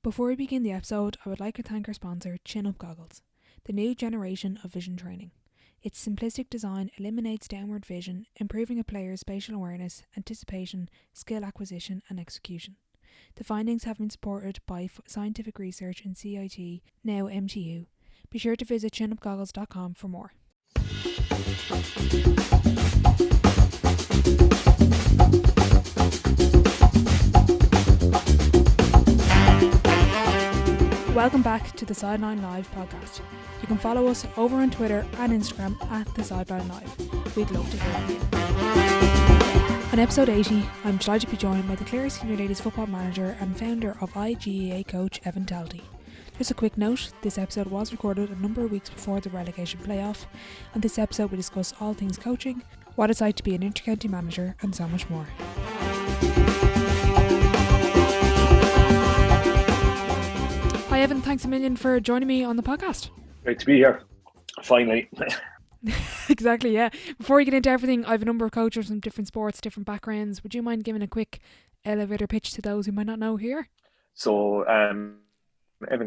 Before we begin the episode, I would like to thank our sponsor, Chin Up Goggles, the new generation of vision training. Its simplistic design eliminates downward vision, improving a player's spatial awareness, anticipation, skill acquisition and execution. The findings have been supported by scientific research in CIT, now MTU. Be sure to visit chinupgoggles.com for more. Welcome back to the Sideline Live podcast. You can follow us over on Twitter and Instagram at the Sideline Live. We'd love to hear from you. On episode 80, I'm delighted to be joined by the Clare Senior Ladies Football Manager and founder of iGAA Coach Evan Talty. Just a quick note, this episode was recorded a number of weeks before the relegation playoff, and this episode we discuss all things coaching, what it's like to be an Intercounty manager, and so much more. Hi Evan, thanks a million for joining me on the podcast. Great to be here, finally. Exactly, yeah. Before we get into everything, I have a number of coaches from different sports, different backgrounds. Would you mind giving a quick elevator pitch to those who might not know here? So, Evan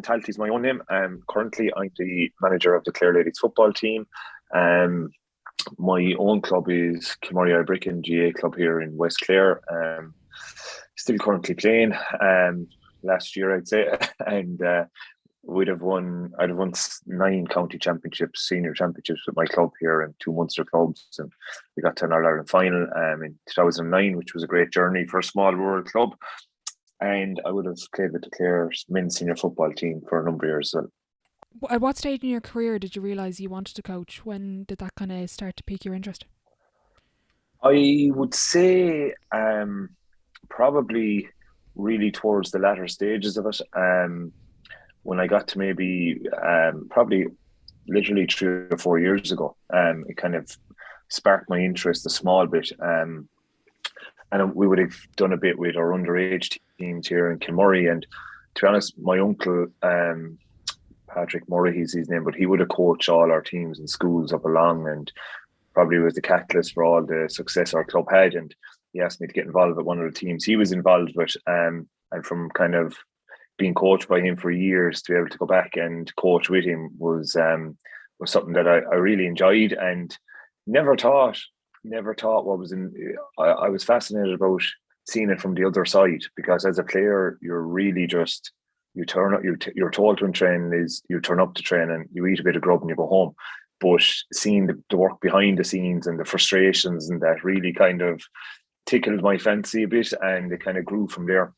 Talty is my own name. Currently, I'm the manager of the Clare Ladies football team. My own club is Kilmurry Ibricken GA club here in West Clare. Still currently playing. Last year, I'd say, and I'd have won 9 county championships, senior championships with my club here, and 2 Munster clubs, and we got to an All-Ireland final in 2009, which was a great journey for a small rural club. And I would have played with the Clare men's senior football team for a number of years. So, at what stage in your career did you realise you wanted to coach? When did that kind of start to pique your interest? I would say probably really towards the latter stages of it. When I got to maybe probably literally 3 or 4 years ago, it kind of sparked my interest a small bit. And we would have done a bit with our underage teams here in Kilmurry. And to be honest, my uncle, Patrick Murray, he's his name, but he would have coached all our teams in schools up along, and probably was the catalyst for all the success our club had. And he asked me to get involved with one of the teams he was involved with. And from kind of being coached by him for years, to be able to go back and coach with him was something that I really enjoyed, and never thought what was in. I was fascinated about seeing it from the other side, because as a player, you're really just, you turn up. You're told when training is, you turn up to train and you eat a bit of grub and you go home. But seeing the work behind the scenes and the frustrations, and that really kind of tickled my fancy a bit, and it kind of grew from there.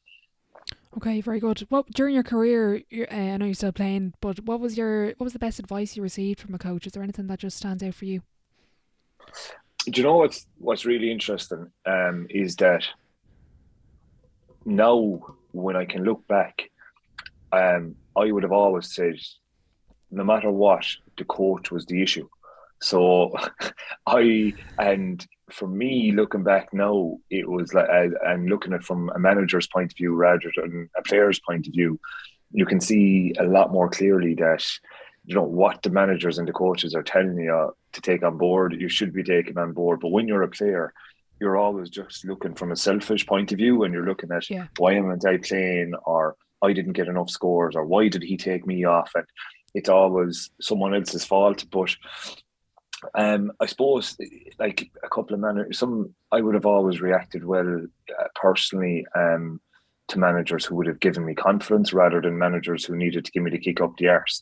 Okay, very good. Well, during your career, I know you're still playing, but what was the best advice you received from a coach? Is there anything that just stands out for you? Do you know what's really interesting is that now when I can look back, I would have always said, no matter what, the coach was the issue. So for me, looking back now, it was like, and looking at it from a manager's point of view rather than a player's point of view, you can see a lot more clearly that, you know, what the managers and the coaches are telling you to take on board, you should be taking on board. But when you're a player, you're always just looking from a selfish point of view, and you're looking at, why am I playing, or I didn't get enough scores, or why did he take me off? And it's always someone else's fault. But I suppose, like a couple of managers, I would have always reacted well personally to managers who would have given me confidence, rather than managers who needed to give me the kick up the arse.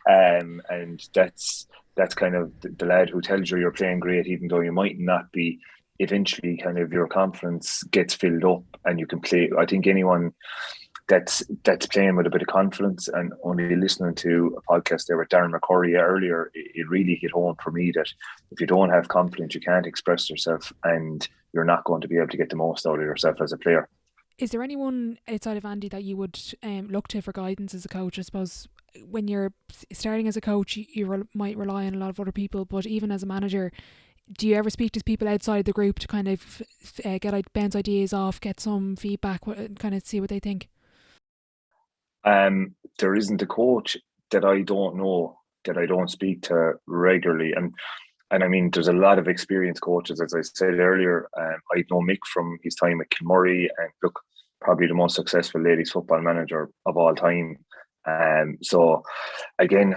And that's kind of the lad who tells you you're playing great, even though you might not be. Eventually, kind of your confidence gets filled up, and you can play. I think anyone that's playing with a bit of confidence, and only listening to a podcast there with Darren McCurry earlier, it really hit home for me that if you don't have confidence, you can't express yourself, and you're not going to be able to get the most out of yourself as a player. Is there anyone outside of Andy that you would look to for guidance as a coach? I suppose when you're starting as a coach, you might rely on a lot of other people, but even as a manager, do you ever speak to people outside the group to kind of bounce ideas off, get some feedback, kind of see what they think? There isn't a coach that I don't know, that I don't speak to regularly, and I mean, there's a lot of experienced coaches, as I said earlier. I know Mick from his time at Kilmurry, and look, probably the most successful ladies football manager of all time. So again,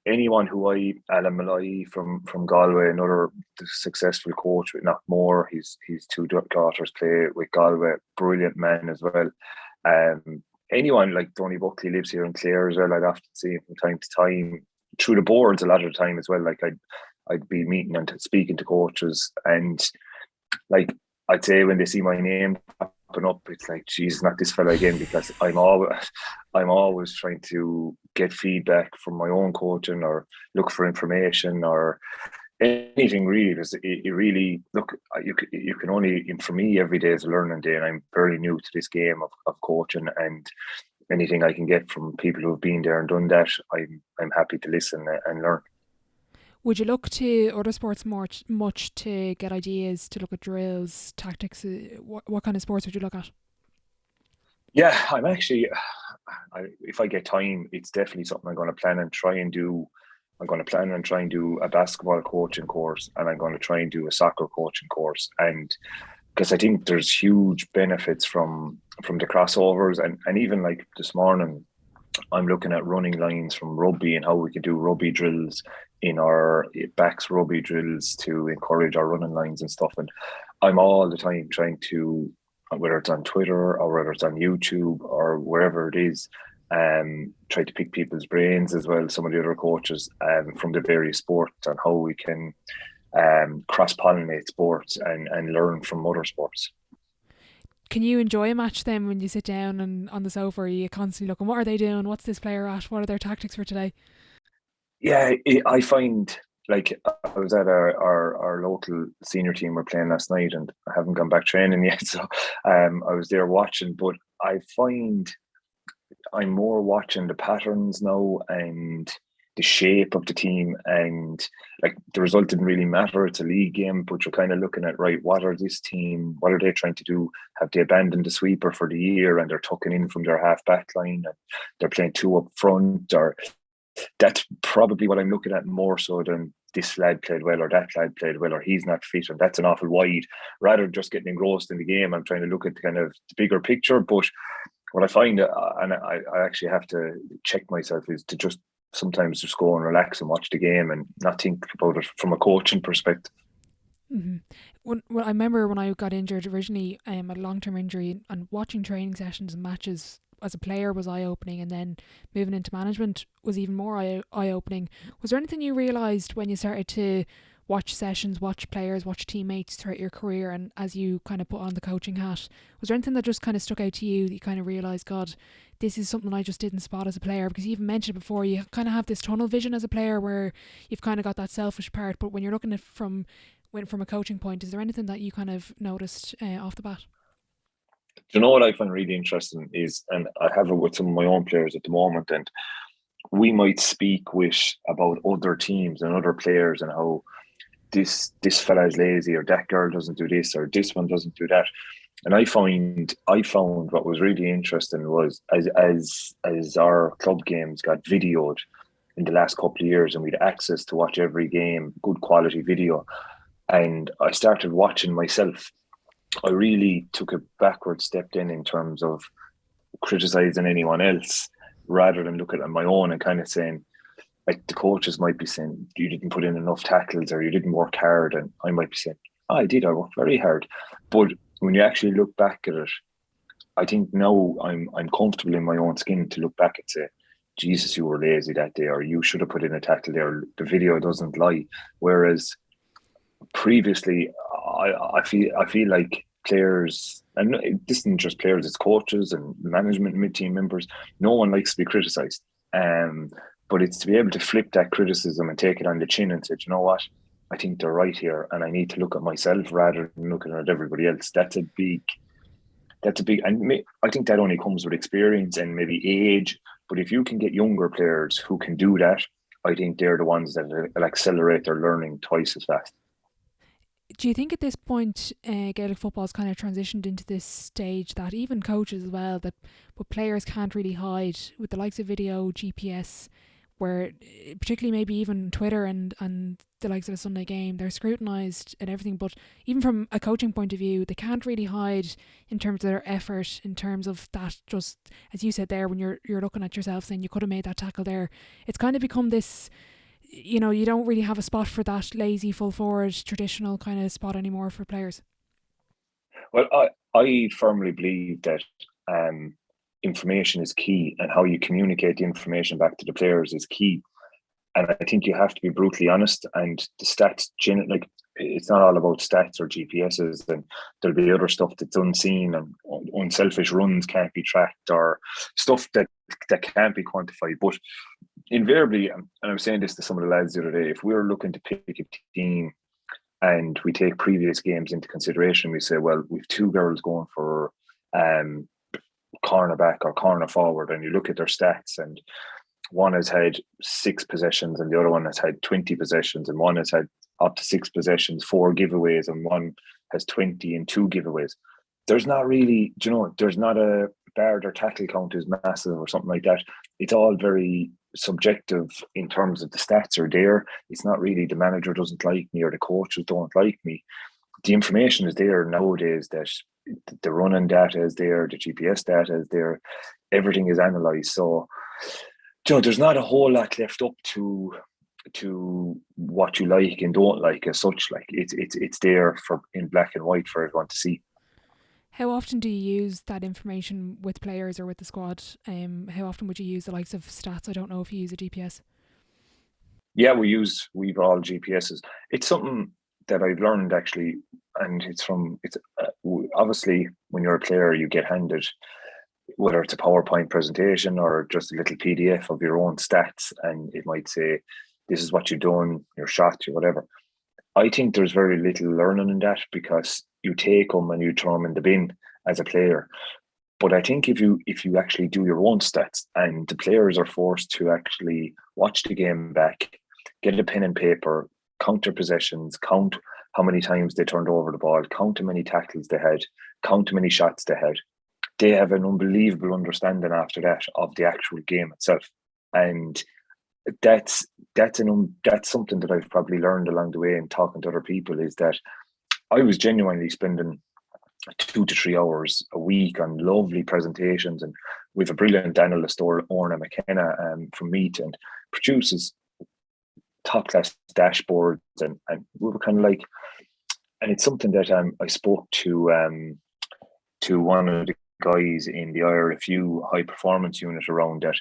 anyone who Alan Malloy from Galway, another successful coach with Knockmore, his two daughters play with Galway, brilliant man as well. Anyone like Tony Buckley lives here in Clare as well. I'd often see him from time to time through the boards a lot of the time as well. Like I'd be meeting and speaking to coaches, and like I'd say when they see my name popping up, it's like, geez, not this fella again, because I'm always trying to get feedback from my own coaching or look for information or anything really. Because it really, look, you can only, for me, every day is a learning day, and I'm very new to this game of coaching, and anything I can get from people who have been there and done that, I'm happy to listen and learn. Would you look to other sports much to get ideas, to look at drills, tactics? What kind of sports would you look at? Yeah, I'm actually, if I get time, it's definitely something I'm going to plan and try and do. I'm going to plan and try and do a basketball coaching course, and I'm going to try and do a soccer coaching course. And because I think there's huge benefits from the crossovers, and even like this morning, I'm looking at running lines from rugby and how we could do rugby drills in our backs, rugby drills to encourage our running lines and stuff. And I'm all the time trying to, whether it's on Twitter or whether it's on YouTube or wherever it is, try to pick people's brains as well, some of the other coaches from the various sports, on how we can cross-pollinate sports and learn from other sports. Can you enjoy a match then when you sit down and on the sofa? Are you constantly looking, what are they doing? What's this player at? What are their tactics for today? Yeah, I find, like, I was at our local senior team we're playing last night, and I haven't gone back training yet, so I was there watching. But I find I'm more watching the patterns now and the shape of the team, and like the result didn't really matter. It's a league game, but you're kind of looking at, right, what are this team, what are they trying to do? Have they abandoned the sweeper for the year and they're tucking in from their half back line and they're playing two up front? Or that's probably what I'm looking at more so than this lad played well or that lad played well or he's not fit and that's an awful wide. Rather than just getting engrossed in the game, I'm trying to look at the kind of the bigger picture. But what I find, and I actually have to check myself, is to just sometimes just go and relax and watch the game and not think about it from a coaching perspective. Mm-hmm. Well, I remember when I got injured originally, a long-term injury, and watching training sessions and matches as a player was eye-opening, and then moving into management was even more eye-opening. Was there anything you realised when you started to watch sessions, watch players, watch teammates throughout your career, and as you kind of put on the coaching hat, was there anything that just kind of stuck out to you that you kind of realised, God, this is something I just didn't spot as a player? Because you even mentioned before, you kind of have this tunnel vision as a player where you've kind of got that selfish part, but when you're looking at from a coaching point, is there anything that you kind of noticed off the bat? You know what I find really interesting is, and I have it with some of my own players at the moment, and we might speak about other teams and other players and how this fella is lazy, or that girl doesn't do this, or this one doesn't do that. And I found what was really interesting was as our club games got videoed in the last couple of years, and we had access to watch every game, good quality video, and I started watching myself. I really took a backward step in terms of criticizing anyone else rather than looking at my own and kind of saying, like, the coaches might be saying, you didn't put in enough tackles or you didn't work hard. And I might be saying, oh, I did, I worked very hard. But when you actually look back at it, I think now I'm comfortable in my own skin to look back and say, Jesus, you were lazy that day, or you should have put in a tackle there. The video doesn't lie. Whereas previously, I feel like players, and this isn't just players, it's coaches and management and mid-team members, no one likes to be criticised. But it's to be able to flip that criticism and take it on the chin and say, you know what, I think they're right here, and I need to look at myself rather than looking at everybody else. That's a big, and I think that only comes with experience and maybe age. But if you can get younger players who can do that, I think they're the ones that will accelerate their learning twice as fast. Do you think at this point Gaelic football has kind of transitioned into this stage that even coaches as well, that but players can't really hide with the likes of video, GPS, where particularly maybe even Twitter and the likes of the Sunday Game, they're scrutinised and everything, but even from a coaching point of view, they can't really hide in terms of their effort, in terms of that, just as you said there, when you're looking at yourself saying you could have made that tackle there. It's kind of become this, you know, you don't really have a spot for that lazy full forward traditional kind of spot anymore for players. Well, I firmly believe that information is key, and how you communicate the information back to the players is key. And I think you have to be brutally honest. And the stats, like, it's not all about stats or GPSs, and there'll be other stuff that's unseen, and unselfish runs can't be tracked, or stuff that can't be quantified. But invariably, and I was saying this to some of the lads the other day, if we're looking to pick a team and we take previous games into consideration, we say, well, we've two girls going for cornerback or corner forward, and you look at their stats, and one has had 6 possessions and the other one has had 20 possessions, and one has had up to 6 possessions, 4 giveaways, and one has 20 and 2 giveaways. There's not really, there's not a bar or tackle count is massive or something like that. It's all very subjective in terms of the stats are there. It's not really the manager doesn't like me or the coaches don't like me. The information is there nowadays, that the running data is there, the GPS data is there, everything is analysed. So, there's not a whole lot left up to what you like and don't like as such. Like it's there for in black and white for everyone to see. How often do you use that information with players or with the squad? How often would you use the likes of stats? I don't know if you use a GPS. Yeah, we've all GPSs. It's something that I've learned actually, and it's obviously when you're a player you get handed, whether it's a PowerPoint presentation or just a little PDF of your own stats, and it might say this is what you've done, your shots, or whatever. I think there's very little learning in that, because you take them and you throw them in the bin as a player. But I think if you actually do your own stats, and the players are forced to actually watch the game back, get a pen and paper, count their possessions, count how many times they turned over the ball, count how many tackles they had, count how many shots they had, they have an unbelievable understanding after that of the actual game itself. And that's something that I've probably learned along the way in talking to other people, is that I was genuinely spending 2 to 3 hours a week on lovely presentations, and we have a brilliant analyst, Orna McKenna from Meet, and produces top class dashboards, and we were kind of like, and it's something that I spoke to one of the guys in the IRFU high performance unit around that.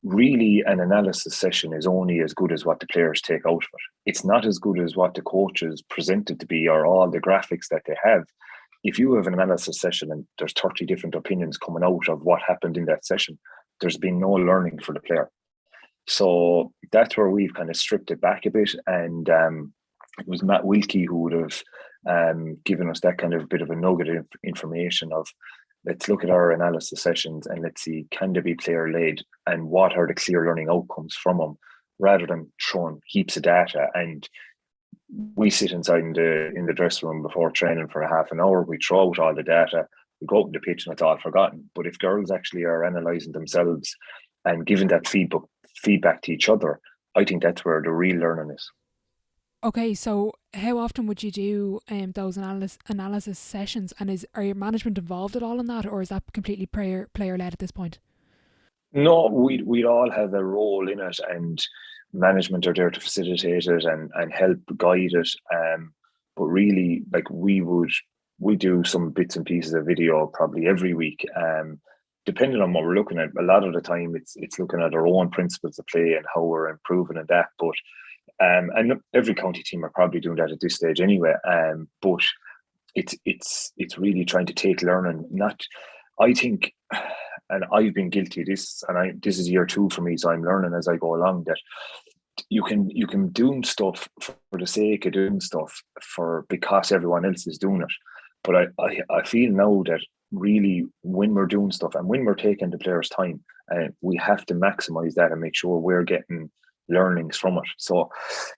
Really, an analysis session is only as good as what the players take out of it. It's not as good as what the coaches present it to be, or all the graphics that they have. If you have an analysis session and there's 30 different opinions coming out of what happened in that session, there's been no learning for the player. So that's where we've kind of stripped it back a bit. And it was Matt Wilkie who would have given us that kind of bit of a nugget of information of, let's look at our analysis sessions and let's see, can they be player led, and what are the clear learning outcomes from them, rather than throwing heaps of data. And we sit inside in the dressing room before training for a half an hour, we throw out all the data, we go out on the pitch and it's all forgotten. But if girls actually are analysing themselves and giving that feedback to each other, I think that's where the real learning is. Okay, so how often would you do those analysis sessions, and are your management involved at all in that, or is that completely player led at this point? No, we'd all have a role in it, and management are there to facilitate it and help guide it. But really, like we do some bits and pieces of video probably every week. Depending on what we're looking at, a lot of the time it's looking at our own principles of play and how we're improving in that. But and every county team are probably doing that at this stage anyway. But it's really trying to take learning. I think, and I've been guilty of this, and this is year 2 for me, so I'm learning as I go along, that you can do stuff for the sake of doing stuff because everyone else is doing it. But I feel now that really when we're doing stuff and when we're taking the players' time, we have to maximize that and make sure we're getting learnings from it. So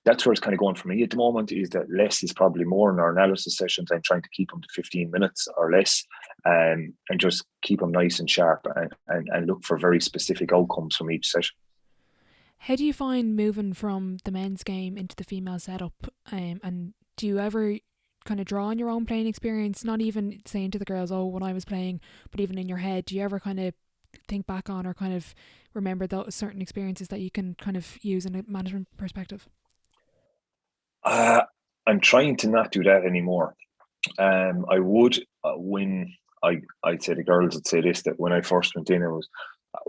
that's where it's kind of going for me at the moment, is that less is probably more in our analysis sessions. I'm trying to keep them to 15 minutes or less, and just keep them nice and sharp, and look for very specific outcomes from each session. How do you find moving from the men's game into the female setup? And do you ever kind of draw on your own playing experience, not even saying to the girls, oh, when I was playing, but even in your head, do you ever kind of think back on or kind of remember those certain experiences that you can kind of use in a management perspective? I'm trying to not do that anymore. I would when I'd say the girls would say this, that when I first went in, it was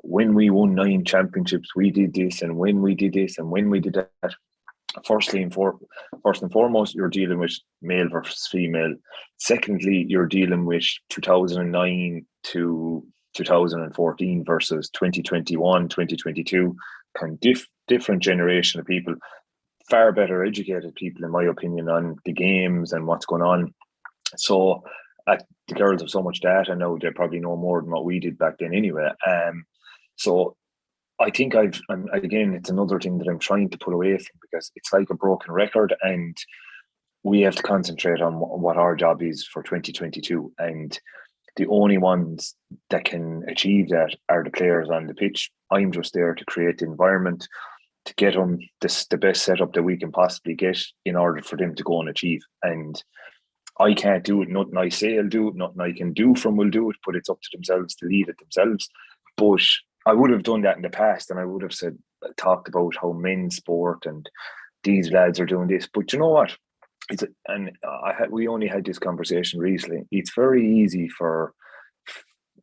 when we won 9 championships, we did this, and when we did this, and when we did that. First and foremost, you're dealing with male versus female. Secondly, you're dealing with 2009 to 2014 versus 2021, 2022. Different generation of people, far better educated people, in my opinion, on the games and what's going on. So the girls have so much data now, they probably know more than what we did back then anyway. So I think again, it's another thing that I'm trying to pull away from, because it's like a broken record, and we have to concentrate on what our job is for 2022. And the only ones that can achieve that are the players on the pitch. I'm just there to create the environment, to get them the best setup that we can possibly get in order for them to go and achieve. And I can't do it. Nothing I say I'll do it. Nothing I can do from will do it. But it's up to themselves to lead it themselves. But I would have done that in the past, and I would have talked about how men's sport and these lads are doing this. But you know what? We only had this conversation recently. It's very easy for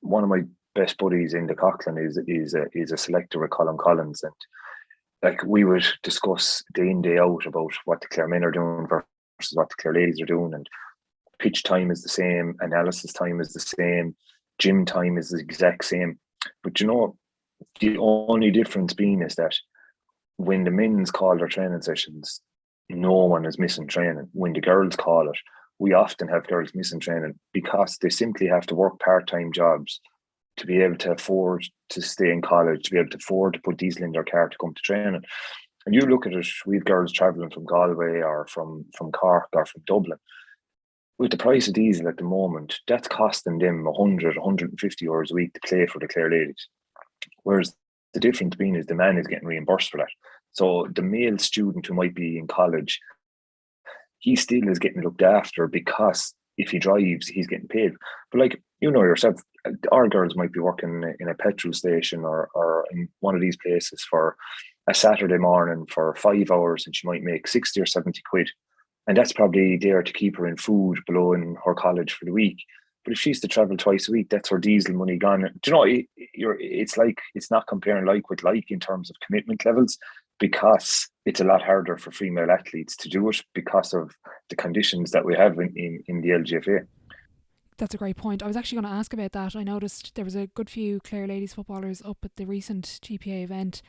one of my best buddies in the Coughlin is a selector with Colin Collins, and like we would discuss day in day out about what the Clare men are doing versus what the Clare ladies are doing, and pitch time is the same, analysis time is the same, gym time is the exact same. But you know, the only difference being is that when the men's call their training sessions, no one is missing training. When the girls call it, we often have girls missing training because they simply have to work part-time jobs to be able to afford to stay in college, to be able to afford to put diesel in their car to come to training. And you look at it, we have girls travelling from Galway or from Cork or from Dublin. With the price of diesel at the moment, that's costing them 100, 150 euros a week to play for the Clare ladies. Whereas the difference being is the man is getting reimbursed for that. So the male student who might be in college, he still is getting looked after, because if he drives, he's getting paid. But like, you know yourself, our girls might be working in a petrol station or in one of these places for a Saturday morning for 5 hours, and she might make 60 or 70 quid. And that's probably there to keep her in food below in her college for the week. But if she's to travel twice a week, that's her diesel money gone. Do you know, it's like, it's not comparing like with like in terms of commitment levels, because it's a lot harder for female athletes to do it because of the conditions that we have in the LGFA. That's a great point. I was actually going to ask about that. I noticed there was a good few Clare ladies footballers up at the recent GPA event.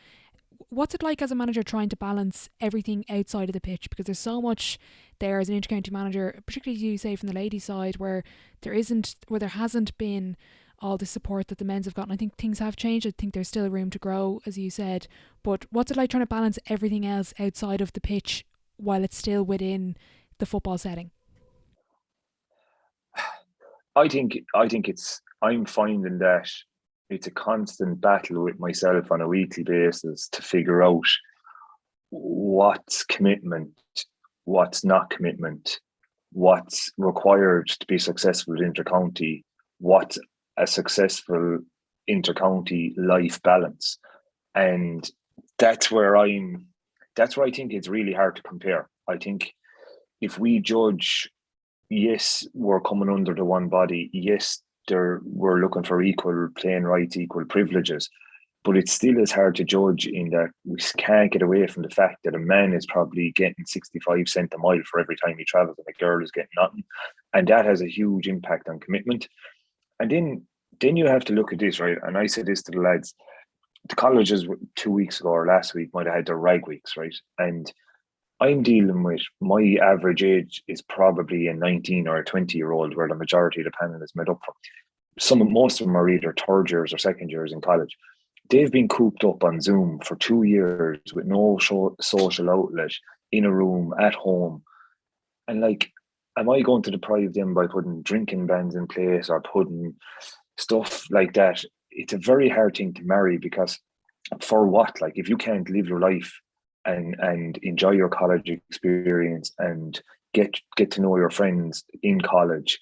What's it like as a manager trying to balance everything outside of the pitch? Because there's so much there as an intercounty manager, particularly you say from the ladies' side, where there hasn't been all the support that the men's have gotten. I think things have changed. I think there's still room to grow, as you said. But what's it like trying to balance everything else outside of the pitch while it's still within the football setting? I'm finding that it's a constant battle with myself on a weekly basis to figure out what's commitment, what's not commitment, what's required to be successful at Intercounty, what's a successful Intercounty life balance. And that's where I think it's really hard to compare. I think if we judge, yes, we're coming under the one body, yes, we're looking for equal playing rights, equal privileges, but it still is hard to judge in that we can't get away from the fact that a man is probably getting 65 cents a mile for every time he travels, and a girl is getting nothing. And that has a huge impact on commitment. And then you have to look at this, right? And I said this to the lads, the colleges 2 weeks ago or last week might have had their rag weeks, right? And I'm dealing with, my average age is probably a 19 or a 20-year-old, where the majority of the panel is made up from. Most of them are either third years or second years in college. They've been cooped up on Zoom for 2 years with no social outlet, in a room, at home. And like, am I going to deprive them by putting drinking bans in place or putting stuff like that? It's a very hard thing to marry, because for what? Like, if you can't live your life and enjoy your college experience and get to know your friends in college,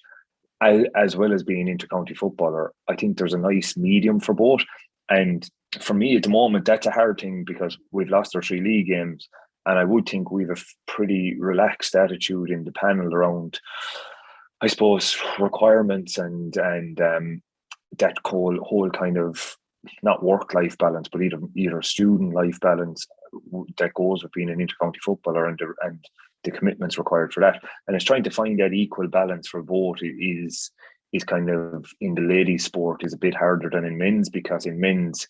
as well as being intercounty footballer, I think there's a nice medium for both. And for me at the moment, that's a hard thing because we've lost our 3 league games, and I would think we've a pretty relaxed attitude in the panel around, I suppose, requirements and that whole kind of not work-life balance, but either student life balance that goes with being an intercounty footballer and the commitments required for that. And it's trying to find that equal balance for both is kind of, in the ladies sport, is a bit harder than in men's, because in men's,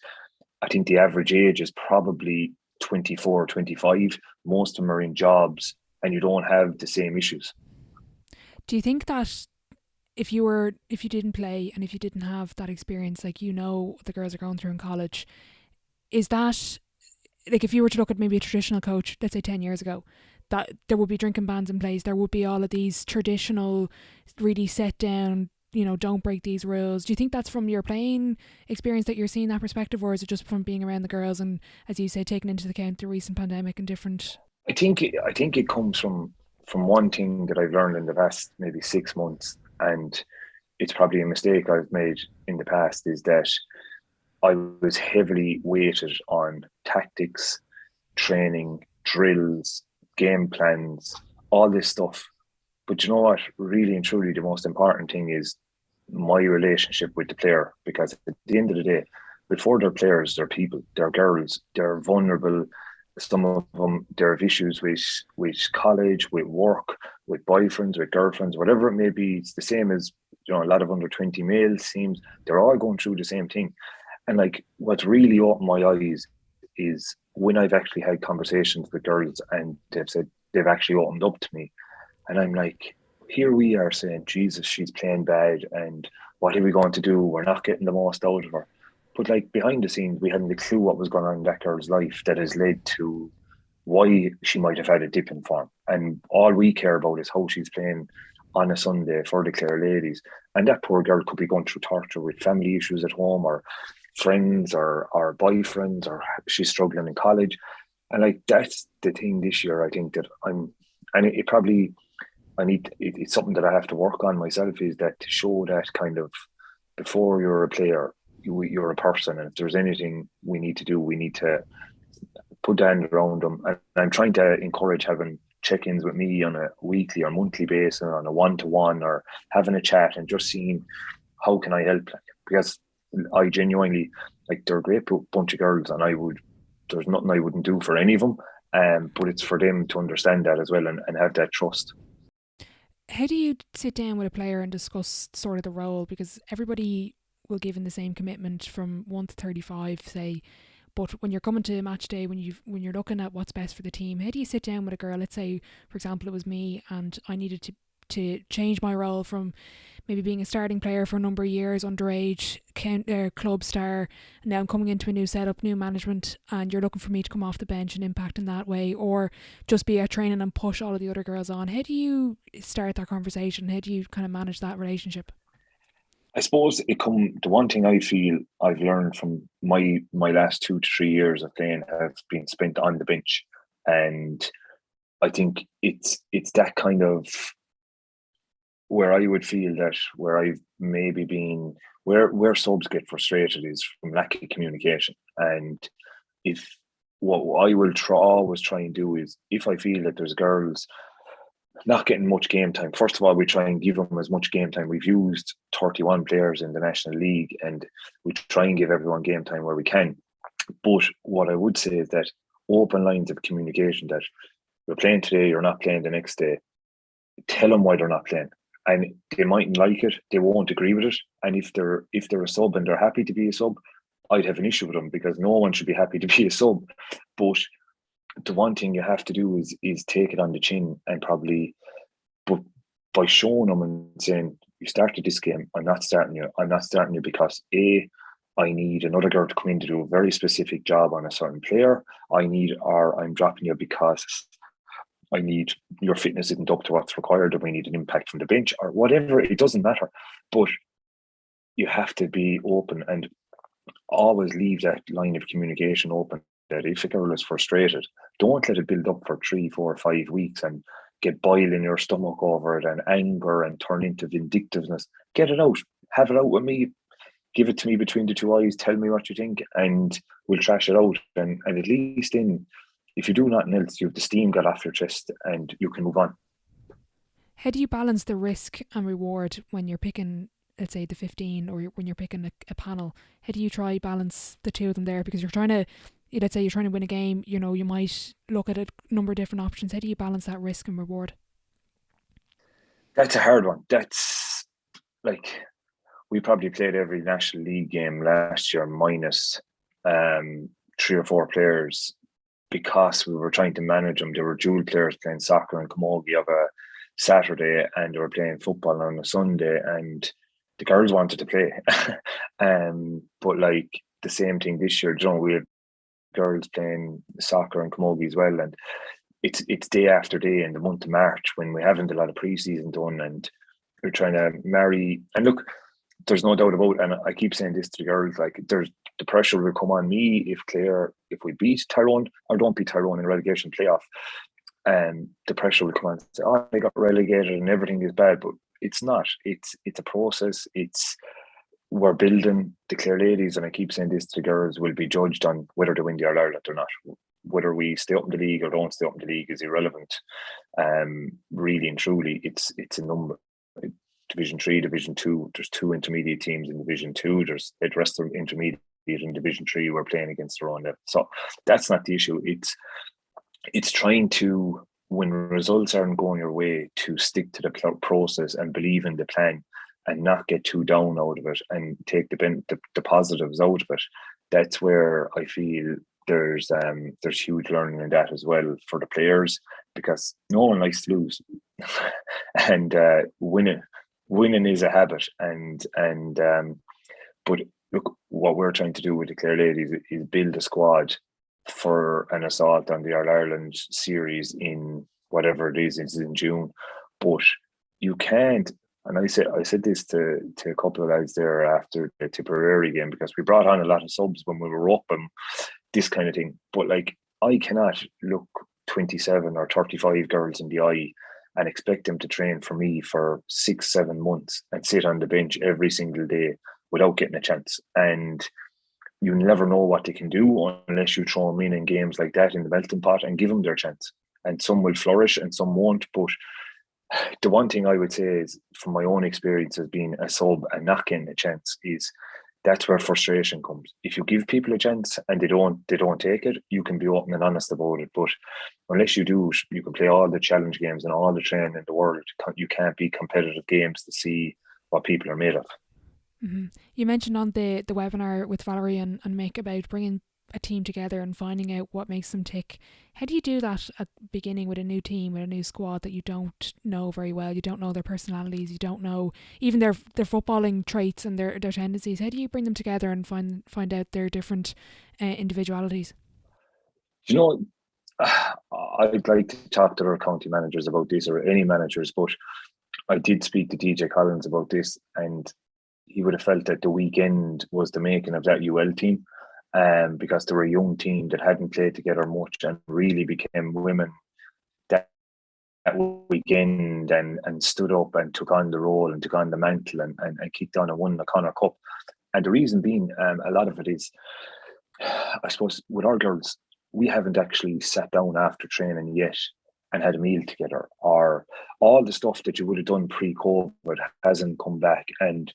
I think the average age is probably 24 or 25. Most of them are in jobs and you don't have the same issues. Do you think that if you didn't play and if you didn't have that experience, like, you know, the girls are going through in college, is that, like, if you were to look at maybe a traditional coach, let's say 10 years ago, that there would be drinking bans in place, there would be all of these traditional, really set down, you know, don't break these rules. Do you think that's from your playing experience that you're seeing that perspective, or is it just from being around the girls and, as you say, taking into account the recent pandemic and different? I think it comes from one thing that I've learned in the past maybe 6 months, and it's probably a mistake I've made in the past, is that I was heavily weighted on tactics, training, drills, game plans, all this stuff. But you know what? Really and truly, the most important thing is my relationship with the player, because at the end of the day, before they're players, they're people, they're girls, they're vulnerable. Some of them, they have issues with college, with work, with boyfriends, with girlfriends, whatever it may be. It's the same as, you know, a lot of under 20 males, seems they're all going through the same thing. And like, what's really opened my eyes is when I've actually had conversations with girls and they've said they've actually opened up to me. And I'm like, here we are saying, Jesus, she's playing bad, and what are we going to do? We're not getting the most out of her. But like, behind the scenes, we hadn't a clue what was going on in that girl's life that has led to why she might have had a dip in form. And all we care about is how she's playing on a Sunday for the Clare ladies. And that poor girl could be going through torture with family issues at home, or friends, or boyfriends, or she's struggling in college. And like, that's the thing this year, I think, that it probably, it's something that I have to work on myself, is that to show that kind of, before you're a player, you're a person, and if there's anything we need to do, we need to put down around them. And I'm trying to encourage having check-ins with me on a weekly or monthly basis, on a one-to-one, or having a chat and just seeing how can I help, because I genuinely, like, they're a great bunch of girls, and there's nothing I wouldn't do for any of them. But it's for them to understand that as well, and have that trust. How do you sit down with a player and discuss sort of the role? Because everybody will give in the same commitment from 1 to 35, say, but when you're coming to match day, when you're looking at what's best for the team, how do you sit down with a girl? Let's say, for example, it was me and I needed to change my role from maybe being a starting player for a number of years, underage, club star, and now I'm coming into a new setup, new management, and you're looking for me to come off the bench and impact in that way, or just be at training and push all of the other girls on. How do you start that conversation? How do you kind of manage that relationship? I suppose the one thing I feel I've learned from my last 2 to 3 years of playing have been spent on the bench. And I think it's that kind of, where I would feel that where I've maybe been, where subs get frustrated is from lack of communication. And if what I will always try and do is, if I feel that there's girls not getting much game time, first of all, we try and give them as much game time. We've used 31 players in the National League, and we try and give everyone game time where we can. But what I would say is that open lines of communication, that you're playing today, you're not playing the next day. Tell them why they're not playing. And they mightn't like it, they won't agree with it. And if they're a sub and they're happy to be a sub, I'd have an issue with them, because no one should be happy to be a sub. But the one thing you have to do is take it on the chin, and probably, but by showing them and saying, you started this game, I'm not starting you because I need another girl to come in to do a very specific job on a certain player. I'm dropping you because I need, your fitness isn't up to what's required, or we need an impact from the bench, or whatever. It doesn't matter. But you have to be open. And always leave that line of communication open, that if a girl is frustrated, don't let it build up for 3, 4, 5 weeks and get boil in your stomach over it and anger and turn into vindictiveness. Get it out. Have it out with me. Give it to me between the two eyes. Tell me what you think, and we'll trash it out. And at least if you do nothing else, you have the steam got off your chest and you can move on. How do you balance the risk and reward when you're picking, let's say, the 15, or when you're picking a panel? How do you try balance the two of them there? Because you're trying to, let's say you're trying to win a game, you know, you might look at a number of different options. How do you balance that risk and reward? That's a hard one. That's like, we probably played every National League game last year minus 3 or 4 players, because we were trying to manage them. There were dual players playing soccer in Camogie of a Saturday, and they were playing football on a Sunday, and the girls wanted to play. But like the same thing this year, you know, we had girls playing soccer in Camogie as well, and it's day after day in the month of March when we haven't a lot of pre-season done, and we're trying to marry. And look, there's no doubt about it, and I keep saying this to the girls, like, there's the pressure will come on me if we beat Tyrone or don't beat Tyrone in relegation playoff, and the pressure will come on and say, oh, they got relegated and everything is bad. But it's not. It's a process. We're building the Clare Ladies, and I keep saying this to the girls, will be judged on whether they win the All Ireland or not. Whether we stay up in the league or don't stay up in the league is irrelevant. Really and truly, it's a number. Division 3, Division 2, there's 2 intermediate teams in Division 2. There's the rest of intermediate in Division 3 we're playing against their own level. So that's not the issue. It's trying to, when results aren't going your way, to stick to the process and believe in the plan and not get too down out of it and take the positives out of it. That's where I feel there's huge learning in that as well for the players, because no one likes to lose. And winning is a habit, and but look, what we're trying to do with the Clare Ladies is build a squad for an assault on the All Ireland series in whatever it is, it's in June. But you can't, and I said this to a couple of lads there after the Tipperary game, because we brought on a lot of subs when we were up and this kind of thing. But like, I cannot look 27 or 35 girls in the eye and expect them to train for me for 6-7 months and sit on the bench every single day without getting a chance. And you never know what they can do unless you throw them in games like that in the melting pot and give them their chance. And some will flourish and some won't. But the one thing I would say is, from my own experience as being a sub and not getting a chance, is that's where frustration comes. If you give people a chance and they don't take it, you can be open and honest about it. But unless you do, you can play all the challenge games and all the training in the world. You can't be competitive games to see what people are made of. Mm-hmm. You mentioned on the webinar with Valerie and Mick about bringing a team together and finding out what makes them tick. How do you do that at the beginning with a new team, with a new squad that you don't know very well? You don't know their personalities, you don't know even their footballing traits and their tendencies. How do you bring them together and find out their different individualities? You know, I'd like to talk to our county managers about this, or any managers, but I did speak to DJ Collins about this, and he would have felt that the weekend was the making of that UL team. Because they were a young team that hadn't played together much and really became women that weekend, and stood up and took on the role and took on the mantle and kicked on and won the Connor Cup. And the reason being, a lot of it is, I suppose, with our girls, we haven't actually sat down after training yet and had a meal together, or all the stuff that you would have done pre-COVID hasn't come back, and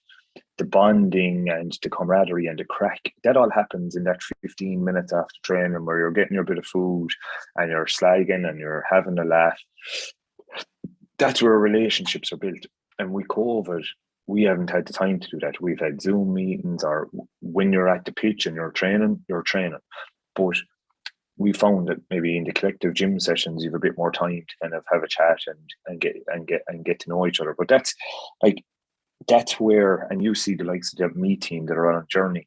the bonding and the camaraderie and the crack, that all happens in that 15 minutes after training, where you're getting your bit of food and you're slagging and you're having a laugh. That's where relationships are built. And with COVID, we haven't had the time to do that. We've had Zoom meetings, or when you're at the pitch and you're training. But we found that maybe in the collective gym sessions, you have a bit more time to kind of have a chat and get to know each other. But that's where, and you see the likes of the me team that are on a journey.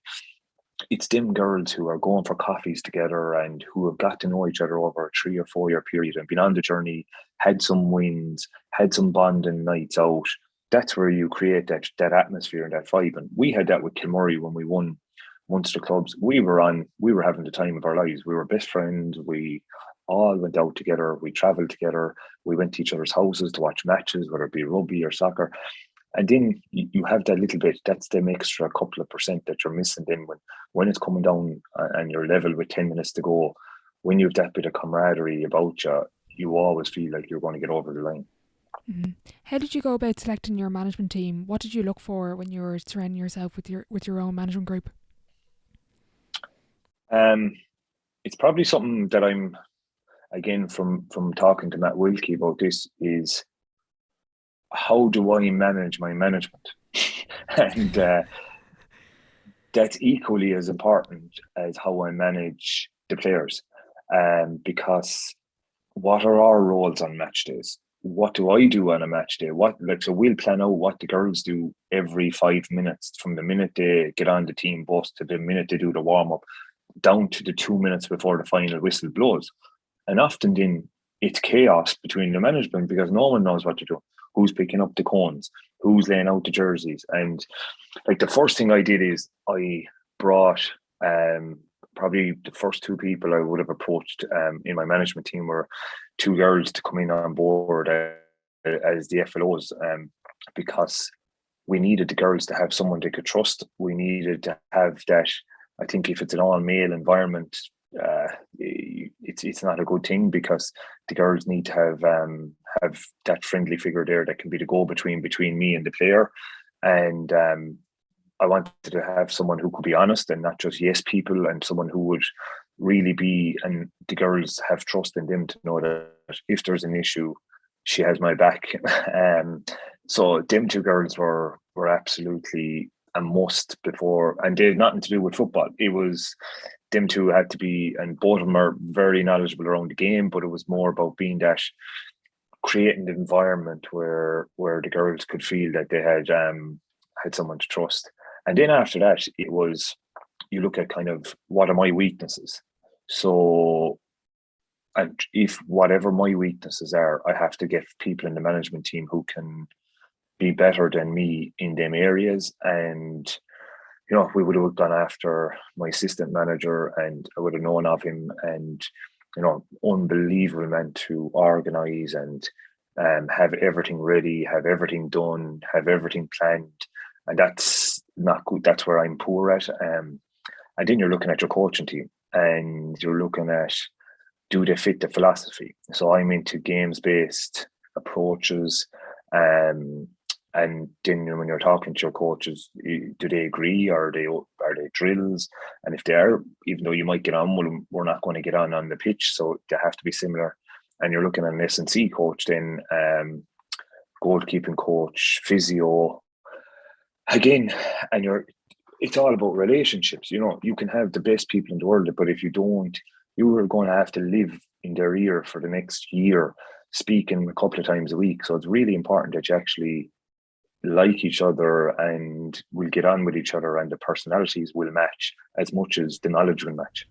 It's them girls who are going for coffees together and who have got to know each other over a 3 or 4 year period and been on the journey, had some wins, had some bonding nights out. That's where you create that atmosphere and that vibe. And we had that with Kilmurray when we won Munster clubs. We were having the time of our lives. We were best friends. We all went out together. We travelled together. We went to each other's houses to watch matches, whether it be rugby or soccer. And then you have that little bit, that's them extra couple of percent that you're missing then when it's coming down and you're level with 10 minutes to go. When you have that bit of camaraderie about you, you always feel like you're going to get over the line. Mm-hmm. How did you go about selecting your management team? What did you look for when you were surrounding yourself with your own management group? It's probably something that I'm, again, from talking to Matt Wilkie about this, is how do I manage my management? And that's equally as important as how I manage the players. Because what are our roles on match days? What do I do on a match day? So we'll plan out what the girls do every 5 minutes, from the minute they get on the team bus to the minute they do the warm-up, down to the 2 minutes before the final whistle blows. And often then it's chaos between the management because no one knows what to do. Who's picking up the cones? Who's laying out the jerseys? And like the first thing I did is I brought probably the first two people I would have approached in my management team were two girls to come in on board as the FLOs, because we needed the girls to have someone they could trust. We needed to have that. I think if it's an all-male environment, it's not a good thing, because the girls need to have that friendly figure there that can be the go-between between me and the player. And I wanted to have someone who could be honest and not just yes people, and someone who would really be, and the girls have trust in them to know that if there's an issue, she has my back. So them two girls were absolutely a must before, and they had nothing to do with football. It was them two had to be, and both of them are very knowledgeable around the game, but it was more about being that, creating the environment where the girls could feel that they had someone to trust. And then after that, it was, you look at kind of what are my weaknesses. So, and if whatever my weaknesses are, I have to get people in the management team who can be better than me in them areas. And we would have gone after my assistant manager, and I would have known of him, and unbelievable man to organise and have everything ready, have everything done, have everything planned. And that's not good. That's where I'm poor at. And then you're looking at your coaching team, and you're looking at, do they fit the philosophy? So I'm into games-based approaches. And then when you're talking to your coaches, do they agree, or are they drills? And if they are, even though you might get on, well, we're not going to get on the pitch, so they have to be similar. And you're looking at an S&C coach, then goalkeeping coach, physio, again, and it's all about relationships. You can have the best people in the world, but if you don't, you are going to have to live in their ear for the next year, speaking a couple of times a week. So it's really important that you actually like each other and will get on with each other, and the personalities will match as much as the knowledge will match.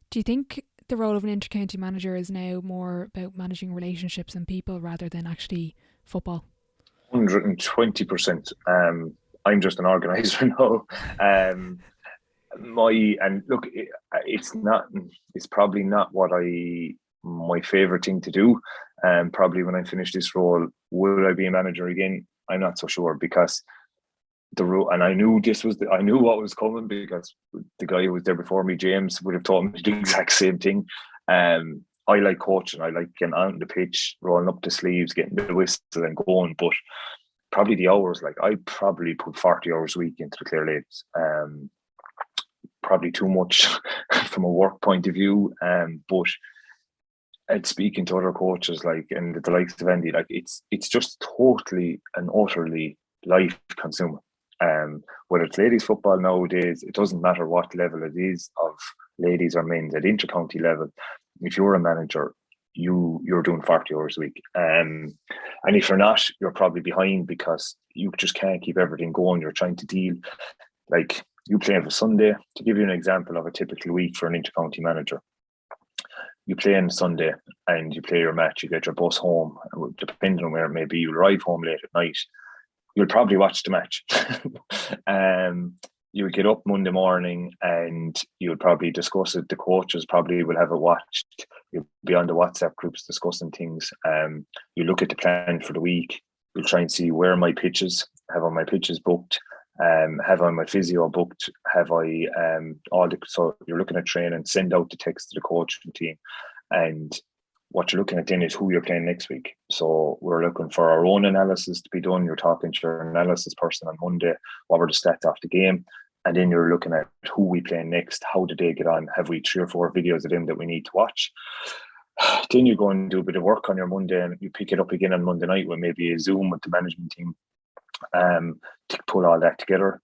Do you think the role of an intercounty manager is now more about managing relationships and people rather than actually football? 120%. I'm just an organizer now. It's probably not my favorite thing to do. Probably when I finish this role, will I be a manager again? I'm not so sure, because and I knew I knew what was coming, because the guy who was there before me, James, would have told me the exact same thing. I like coaching. I like getting on the pitch, rolling up the sleeves, getting the whistle and going. But probably the hours, like I probably put 40 hours a week into the Clare Ladies. Probably too much from a work point of view. But and speaking to other coaches, and the likes of Andy, it's just totally and utterly life consuming. Whether it's ladies football nowadays, it doesn't matter what level it is of ladies or men's. At intercounty level, if you're a manager, you're doing 40 hours a week. And if you're not, you're probably behind, because you just can't keep everything going. You're trying to deal, like you play on a Sunday. To give you an example of a typical week for an intercounty manager, you play on Sunday and you play your match, you get your bus home, depending on where it may be, you'll arrive home late at night. You'll probably watch the match. you would get up Monday morning and you would probably discuss it. The coaches probably will have it watched. You'll be on the WhatsApp groups discussing things. You look at the plan for the week. You'll try and see where are my pitches. Have all my pitches booked? Have I my physio booked? Have I so you're looking at training, send out the text to the coaching team. And what you're looking at then is who you're playing next week. So we're looking for our own analysis to be done. You're talking to your analysis person on Monday. What were the stats of the game? And then you're looking at who we play next. How did they get on? Have we 3 or 4 videos of them that we need to watch? Then you go and do a bit of work on your Monday, and you pick it up again on Monday night with maybe a Zoom with the management team to pull all that together.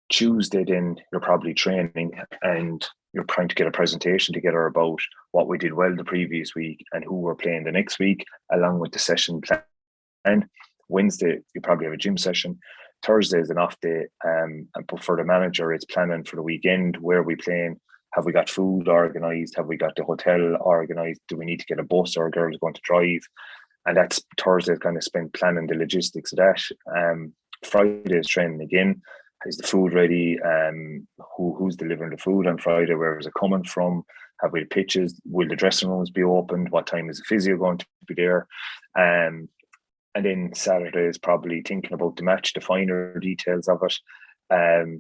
Tuesday, then you're probably training and you're trying to get a presentation together about what we did well the previous week and who we're playing the next week, along with the session plan. Wednesday, you probably have a gym session. Thursday is an off day. But for the manager, it's planning for the weekend. Where are we playing? Have we got food organised? Have we got the hotel organised? Do we need to get a bus, or are girls going to drive? And that's Thursday kind of spent planning the logistics of that. Friday is training again. Is the food ready? Who's delivering the food on Friday? Where is it coming from? Have we the pitches? Will the dressing rooms be opened? What time is the physio going to be there? And then Saturday is probably thinking about the match, the finer details of it,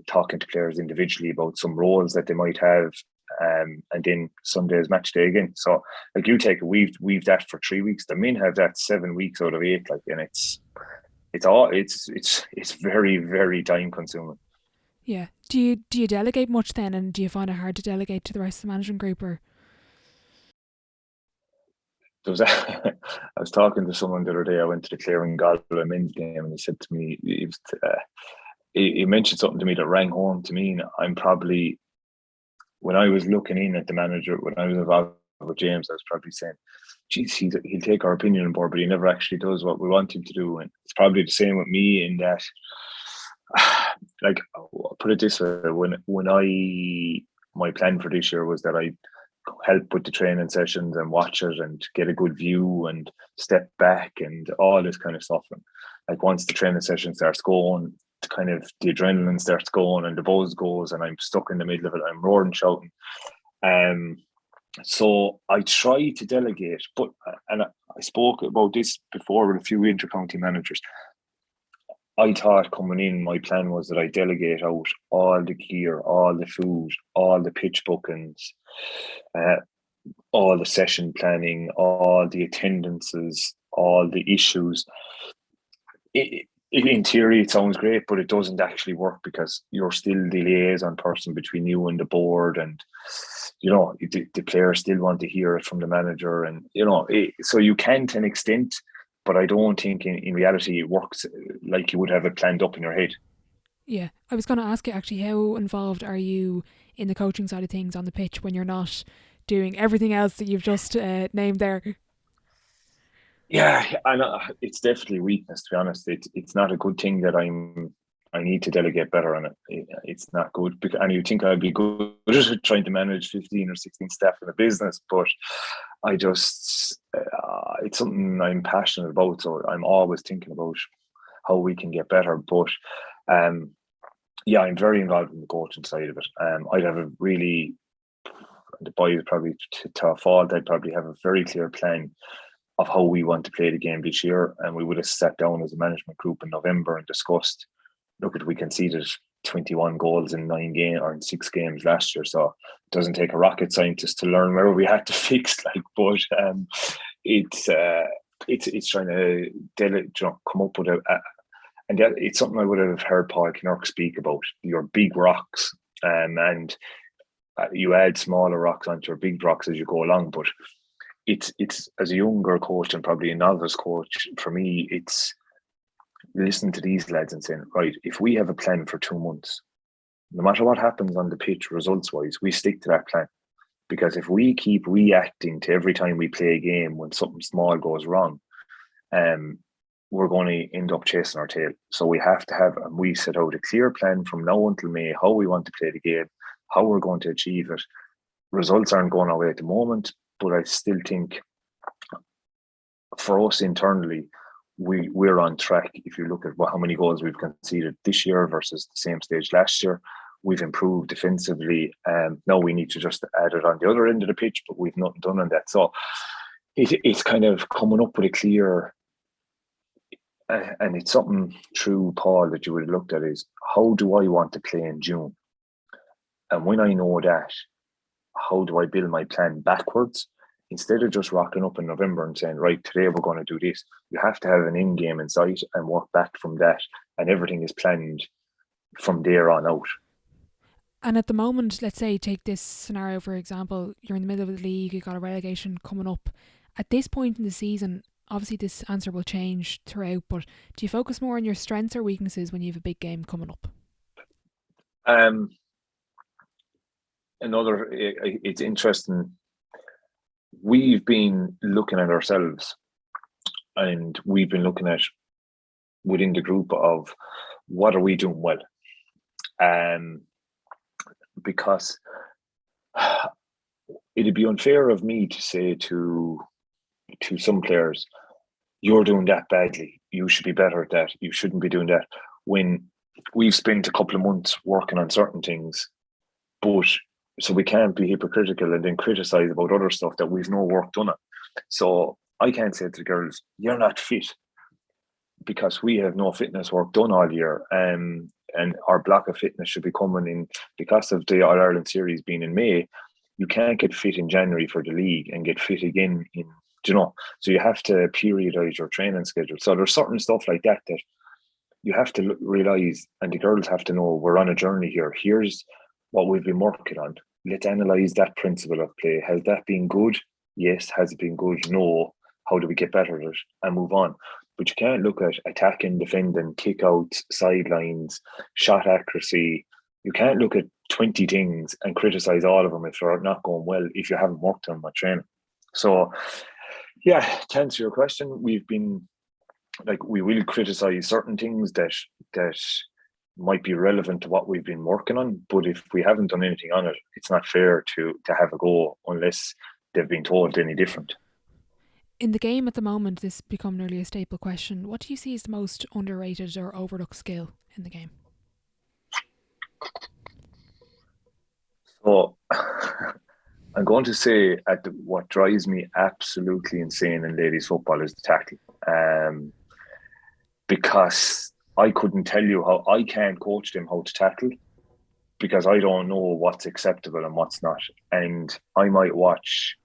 talking to players individually about some roles that they might have. And then Sunday is match day again. So like you take we've that for 3 weeks. The men have that 7 weeks out of 8. Like, and it's very, very time consuming. Yeah. Do you delegate much then, and do you find it hard to delegate to the rest of the management group? Or I was talking to someone the other day. I went to the Clare and Galway men's game, and he said to me, he mentioned something to me that rang home to me. And I'm probably, when I was looking in at the manager, when I was involved with James, I was probably saying, geez, he'll take our opinion on board, but he never actually does what we want him to do. And it's probably the same with me in that, like, I'll put it this way, my plan for this year was that I help with the training sessions and watch it and get a good view and step back and all this kind of stuff. And like, once the training session starts going, kind of the adrenaline starts going and the buzz goes and I'm stuck in the middle of it, I'm roaring, shouting. So I try to delegate, and I spoke about this before with a few intercounty managers. I thought coming in, my plan was that I delegate out all the gear, all the food, all the pitch bookings, all the session planning, all the attendances, all the issues. In theory, it sounds great, but it doesn't actually work because you're still the liaison person between you and the board, and the players still want to hear it from the manager, and so you can to an extent, but I don't think in reality it works like you would have it planned up in your head. Yeah, I was going to ask you actually, how involved are you in the coaching side of things on the pitch when you're not doing everything else that you've just named there? Yeah, it's definitely a weakness, to be honest. It's not a good thing that I need to delegate better on it. It's not good, and you think I'd be good at trying to manage 15 or 16 staff in a business, but I just it's something I'm passionate about, so I'm always thinking about how we can get better. But yeah, I'm very involved in the coaching side of it. I'd have the boys probably to a fault. I'd probably have a very clear plan of how we want to play the game this year, and we would have sat down as a management group in November and discussed. Look, we conceded 21 goals in 9 games or in 6 games last year, so it doesn't take a rocket scientist to learn where we had to fix. But it's trying to come up with and it's something I would have heard Paul Kinnerk speak about. Your big rocks, and you add smaller rocks onto your big rocks as you go along. But it's as a younger coach and probably a novice coach, for me, it's listening to these lads and saying, right, if we have a plan for 2 months, no matter what happens on the pitch results wise, we stick to that plan. Because if we keep reacting to every time we play a game when something small goes wrong, we're going to end up chasing our tail. So we have to have, and we set out a clear plan from now until May, how we want to play the game, how we're going to achieve it. Results aren't going our way at the moment, but I still think for us internally, we're on track. If you look at how many goals we've conceded this year versus the same stage last year, we've improved defensively. Now we need to just add it on the other end of the pitch, but we've not done on that. So it's kind of coming up with a clear, and it's something through Paul that you would have looked at, is how do I want to play in June? And when I know that, how do I build my plan backwards? Instead of just rocking up in November and saying, right, today we're going to do this, you have to have an end game in sight and work back from that. And everything is planned from there on out. And at the moment, let's say, take this scenario, for example, you're in the middle of the league, you've got a relegation coming up. At this point in the season, obviously this answer will change throughout, but do you focus more on your strengths or weaknesses when you have a big game coming up? It's interesting. We've been looking at ourselves, and we've been looking at within the group of what are we doing well, because it'd be unfair of me to say to some players, you're doing that badly, you should be better at that, you shouldn't be doing that, when we've spent a couple of months working on certain things. But so we can't be hypocritical and then criticize about other stuff that we've no work done on. So I can't say to the girls, you're not fit, because we have no fitness work done all year. And our block of fitness should be coming in, because of the All-Ireland series being in May. You can't get fit in January for the league and get fit again in, so you have to periodise your training schedule. So there's certain stuff like that you have to realise, and the girls have to know, we're on a journey here. Here's what we've been working on. Let's analyse that principle of play. Has that been good? Yes. Has it been good? No. How do we get better at it and move on? But you can't look at attacking, defending, kick-outs, sidelines, shot accuracy. You can't look at 20 things and criticise all of them if they're not going well, if you haven't worked on my training. So, yeah, to answer your question, we've been, we will criticise certain things that might be relevant to what we've been working on, but if we haven't done anything on it, it's not fair to have a go unless they've been told any different. In the game at the moment, this has become nearly a staple question. What do you see as the most underrated or overlooked skill in the game? So I'm going to say what drives me absolutely insane in ladies football is the tackle. Because I couldn't tell you how, I can't coach them how to tackle, because I don't know what's acceptable and what's not. And I'd watch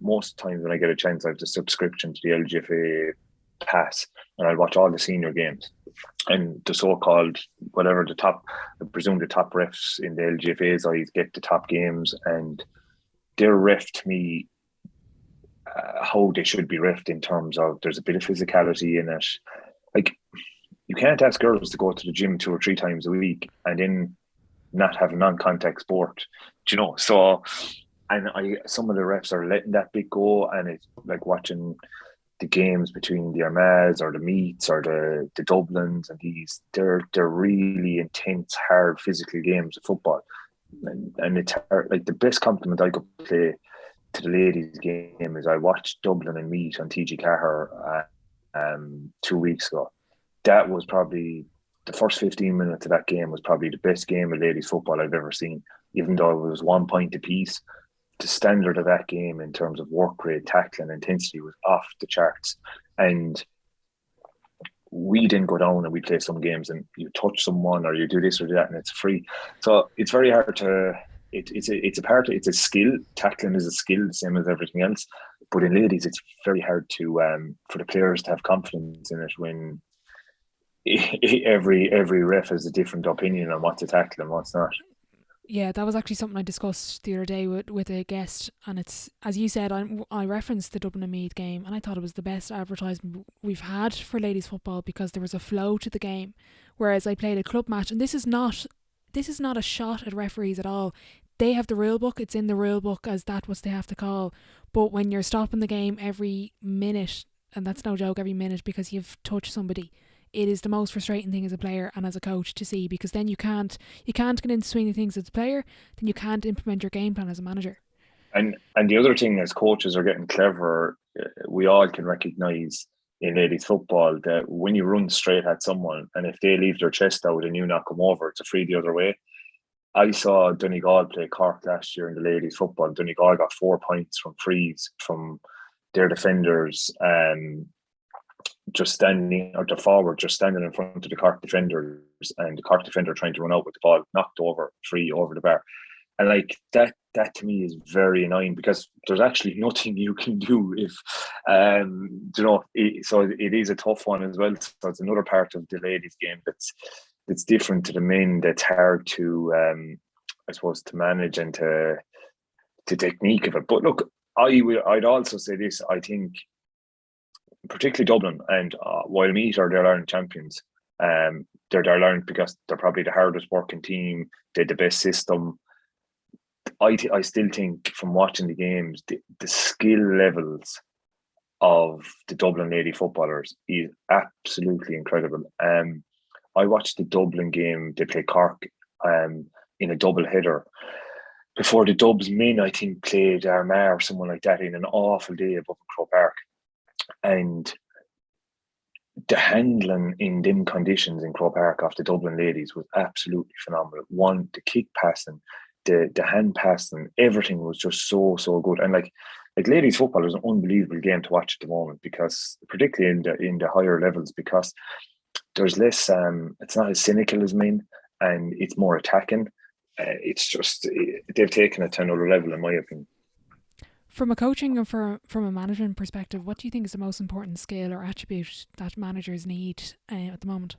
most times when I get a chance, I have the subscription to the LGFA pass, and I'll watch all the senior games. And the so-called, whatever I presume the top refs in the LGFA's eyes get the top games, and they're reffed me how they should be reffed in terms of there's a bit of physicality in it. You can't ask girls to go to the gym 2 or 3 times a week and then not have a non-contact sport, So, and some of the refs are letting that bit go, and it's like watching the games between the Armads or the Meets or the Dublins, and they're really intense, hard physical games of football, and it's hard. Like, the best compliment I could play to the ladies game is I watched Dublin and Meet on TG Cahir 2 weeks ago. That was probably the first 15 minutes of that game was probably the best game of ladies football I've ever seen, even though it was 1 point apiece. The standard of that game in terms of work rate, tackling, intensity was off the charts. And we didn't go down and we play some games and you touch someone or you do this or that and it's free. So it's very hard to, it's a skill. Tackling is a skill, the same as everything else. But in ladies, it's very hard to for the players to have confidence in it when every ref has a different opinion on what to tackle and what's not. Yeah, that was actually something I discussed the other day with a guest, and it's, as you said, I referenced the Dublin and Meath game, and I thought it was the best advertisement we've had for ladies football because there was a flow to the game, whereas I played a club match, and this is not a shot at referees at all. They have the rule book, it's in the rule book as that what they have to call, but when you're stopping the game every minute, and that's no joke, every minute, because you've touched somebody, it is the most frustrating thing as a player and as a coach to see, because then you can't get into swinging things as a player, then you can't implement your game plan as a manager. And the other thing, as coaches are getting clever, we all can recognise in ladies football, that when you run straight at someone and if they leave their chest out and you knock them over, it's a free the other way. I saw Donegal play Cork last year in the ladies football. Donegal got 4 points from frees from their defenders, just standing, or the forward just standing in front of the Cork defenders, and the Cork defender trying to run out with the ball knocked over, free over the bar. And like that to me is very annoying, because there's actually nothing you can do if, so it is a tough one as well. So it's another part of the ladies game that's different to the men, that's hard to, I suppose, to manage and to technique of it. But look, I'd also say this, I think, particularly Dublin, and while Meath are their Ireland champions, they're their Ireland because they're probably the hardest working team, they had the best system. I still think from watching the games, the skill levels of the Dublin lady footballers is absolutely incredible. I watched the Dublin game, they played Cork in a double header. Before the Dubs men, I think, played Armagh or someone like that in an awful day above in Croke Park. And the handling in them conditions in Croke Park of the Dublin ladies was absolutely phenomenal. One, the kick passing, the hand passing, everything was just so good. And like ladies football is an unbelievable game to watch at the moment, because particularly in the higher levels, because there's less it's not as cynical as men, and it's more attacking. It's just, they've taken it to another level, in my opinion. From a coaching and from a management perspective, what do you think is the most important skill or attribute that managers need at the moment?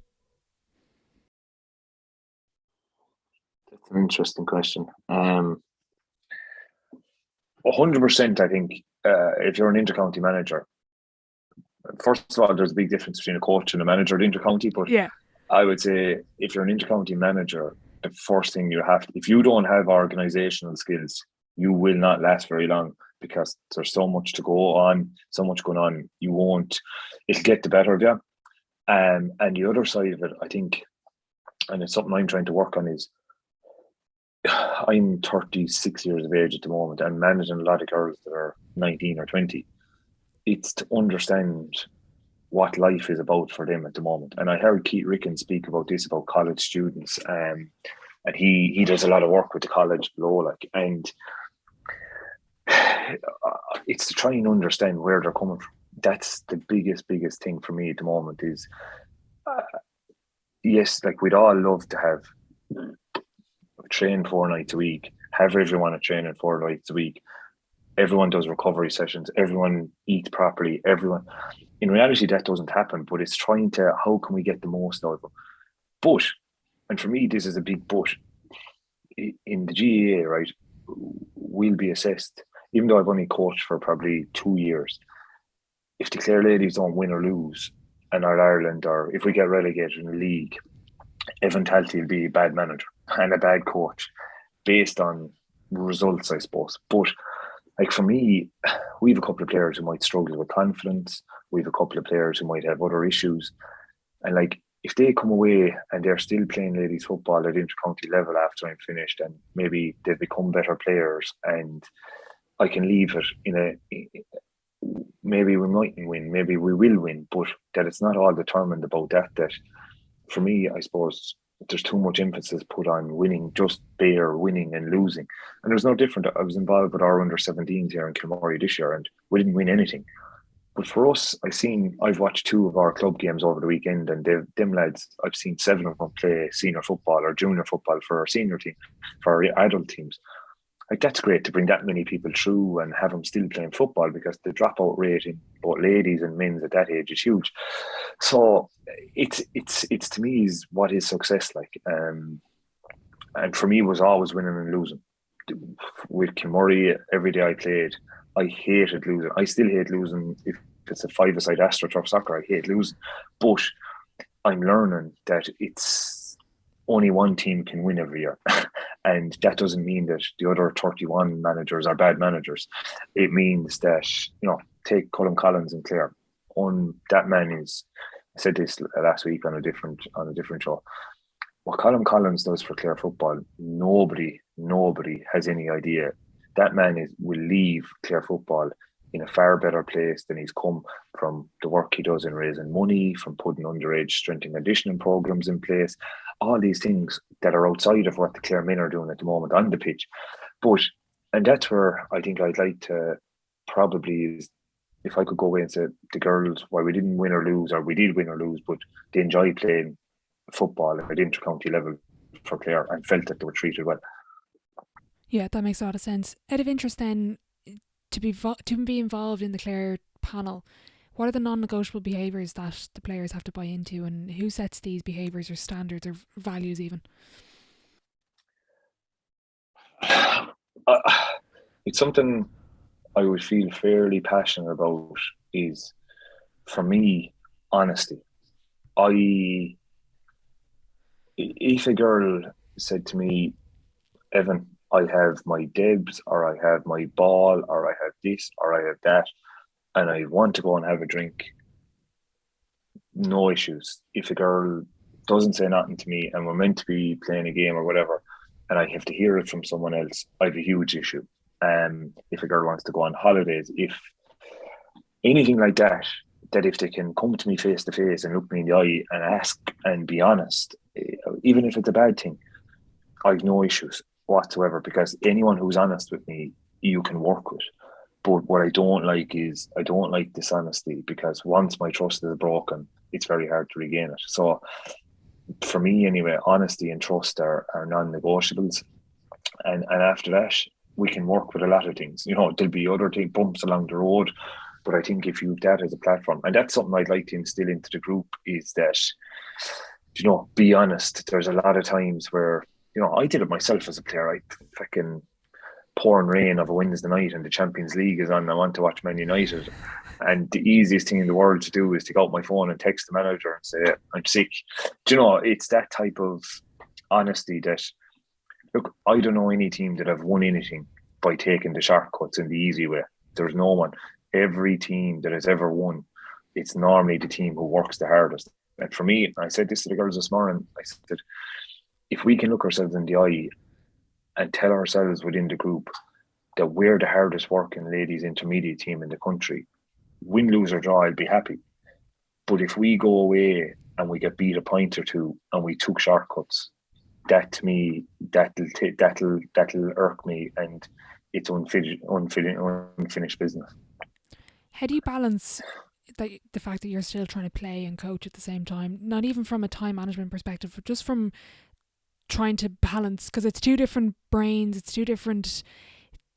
That's an interesting question. 100%, I think, if you're an intercounty manager, first of all, there's a big difference between a coach and a manager at intercounty. But yeah, I would say if you're an intercounty manager, the first thing you have, if you don't have organizational skills, you will not last very long, because there's so much to go on, so much going on. It'll get the better of you. And the other side of it, I think, and it's something I'm trying to work on, is I'm 36 years of age at the moment and managing a lot of girls that are 19 or 20. It's to understand what life is about for them at the moment. And I heard Keith Ricken speak about this, about college students, and he does a lot of work with the college below, and it's to try and understand where they're coming from. That's the biggest thing for me at the moment is, yes, we'd all love to have train 4 nights a week, have everyone at training 4 nights a week, everyone does recovery sessions, everyone eats properly, everyone. In reality, that doesn't happen, but it's trying to, how can we get the most out of them? But, and for me, this is a big but, in the GAA, right, we'll be assessed. Even though I've only coached for probably 2 years, if the Clare ladies don't win or lose in Ireland, or if we get relegated in the league, Evan Talty will be a bad manager and a bad coach based on results, I suppose. But for me, we have a couple of players who might struggle with confidence. We have a couple of players who might have other issues. And if they come away and they're still playing ladies football at intercounty level after I'm finished, and maybe they've become better players, and I can leave it maybe we mightn't win, maybe we will win, but that it's not all determined about that for me, I suppose there's too much emphasis put on winning, just bare winning and losing. And there's no different. I was involved with our under-17s here in Kilmorey this year, and we didn't win anything. But for us, I've watched 2 of our club games over the weekend, and them lads, I've seen 7 of them play senior football or junior football for our senior team, for our adult teams. That's great to bring that many people through and have them still playing football, because the dropout rate in both ladies and men's at that age is huge. So it's to me is what is success like. And for me, it was always winning and losing. With Kilmorey, every day I played, I hated losing. I still hate losing. If it's a 5-a-side AstroTurf soccer, I hate losing. But I'm learning that it's only one team can win every year. And that doesn't mean that the other 31 managers are bad managers. It means that, take Colm Collins and Clare. That man is, I said this last week on a different show. What Colm Collins does for Clare football, nobody has any idea. That man will leave Clare football in a far better place than he's come from the work he does in raising money, from putting underage strength and conditioning programs in place, all these things that are outside of what the Clare men are doing at the moment on the pitch. And that's where I think I'd like to probably is, if I could go away and say the girls, why we didn't win or lose, or we did win or lose, but they enjoy playing football at intercounty level for Clare and felt that they were treated well. Yeah, that makes a lot of sense. Out of interest then, to be involved in the Clare panel, what are the non-negotiable behaviours that the players have to buy into, and who sets these behaviours or standards or values even? It's something I would feel fairly passionate about is, for me, honesty. If a girl said to me, Evan, I have my debs, or I have my ball, or I have this, or I have that, and I want to go and have a drink, no issues. If a girl doesn't say nothing to me and we're meant to be playing a game or whatever, and I have to hear it from someone else, I have a huge issue. If a girl wants to go on holidays, if anything like that, that if they can come to me face to face and look me in the eye and ask and be honest, even if it's a bad thing, I've no issues whatsoever, because anyone who's honest with me, you can work with. But what I don't like is I don't like dishonesty, because once my trust is broken, it's very hard to regain it. So for me anyway, honesty and trust are non-negotiables. And after that, we can work with a lot of things. You know, there'll be other bumps along the road, but I think if you have that as a platform, and that's something I'd like to instill into the group, is that, you know, be honest. There's a lot of times where, you know, I did it myself as a player. I fucking pouring rain of a Wednesday night and the Champions League is on. I want to watch Man United. And the easiest thing in the world to do is to go out my phone and text the manager and say, I'm sick. Do you know, it's that type of honesty that, look, I don't know any team that have won anything by taking the shortcuts and the easy way. There's no one. Every team that has ever won, it's normally the team who works the hardest. And for me, I said this to the girls this morning, I said, if we can look ourselves in the eye and tell ourselves within the group that we're the hardest working ladies intermediate team in the country, win, lose or draw, I'll be happy. But if we go away and we get beat a point or two and we took shortcuts, that to me, that'll irk me, and it's unfinished business. How do you balance the fact that you're still trying to play and coach at the same time? Not even from a time management perspective, but just from trying to balance, because it's two different brains, it's two different,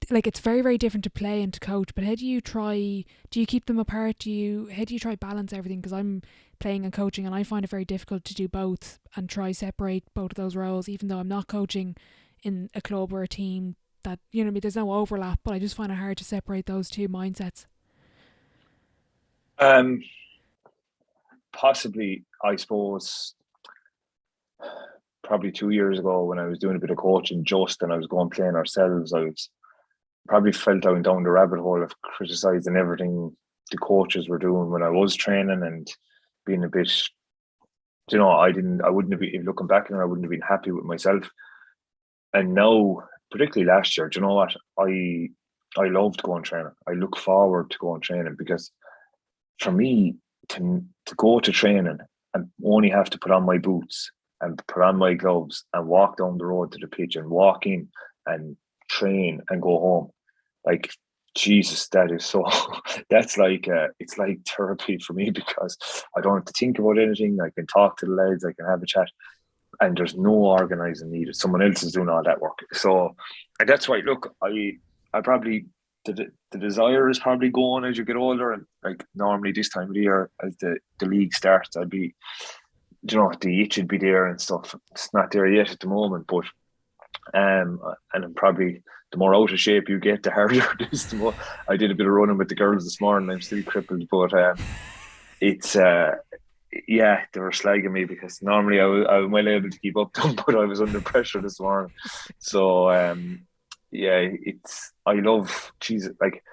like, it's very, very different to play and to coach. But how do you keep them apart? How do you try balance everything? Because I'm playing and coaching and I find it very difficult to do both and try separate both of those roles, even though I'm not coaching in a club or a team that, you know, there's no overlap, but I just find it hard to separate those two mindsets. Possibly, I suppose, probably 2 years ago when I was doing a bit of coaching and I was going playing ourselves, I was probably felt down the rabbit hole of criticising everything the coaches were doing when I was training and being a bit, you know, I wouldn't have been, looking back on it, I wouldn't have been happy with myself. And now, particularly last year, do you know what? I loved going training. I look forward to going training, because for me to go to training and only have to put on my boots and put on my gloves and walk down the road to the pitch and walk in and train and go home, like, Jesus, that is so that's like it's like therapy for me, because I don't have to think about anything. I can talk to the lads, I can have a chat, and there's no organising needed. Someone else is doing all that work. So, and that's why, look, I probably, the desire is probably going as you get older, and like normally this time of the year as the league starts, I'd be, you know, the itch would be there and stuff. It's not there yet at the moment, but and I'm probably, the more out of shape you get, the harder it is. The more, I did a bit of running with the girls this morning. I'm still crippled, but it's yeah, they were slagging me because normally I'm well able to keep up to them, but I was under pressure this morning. So yeah, I love, Jesus, like,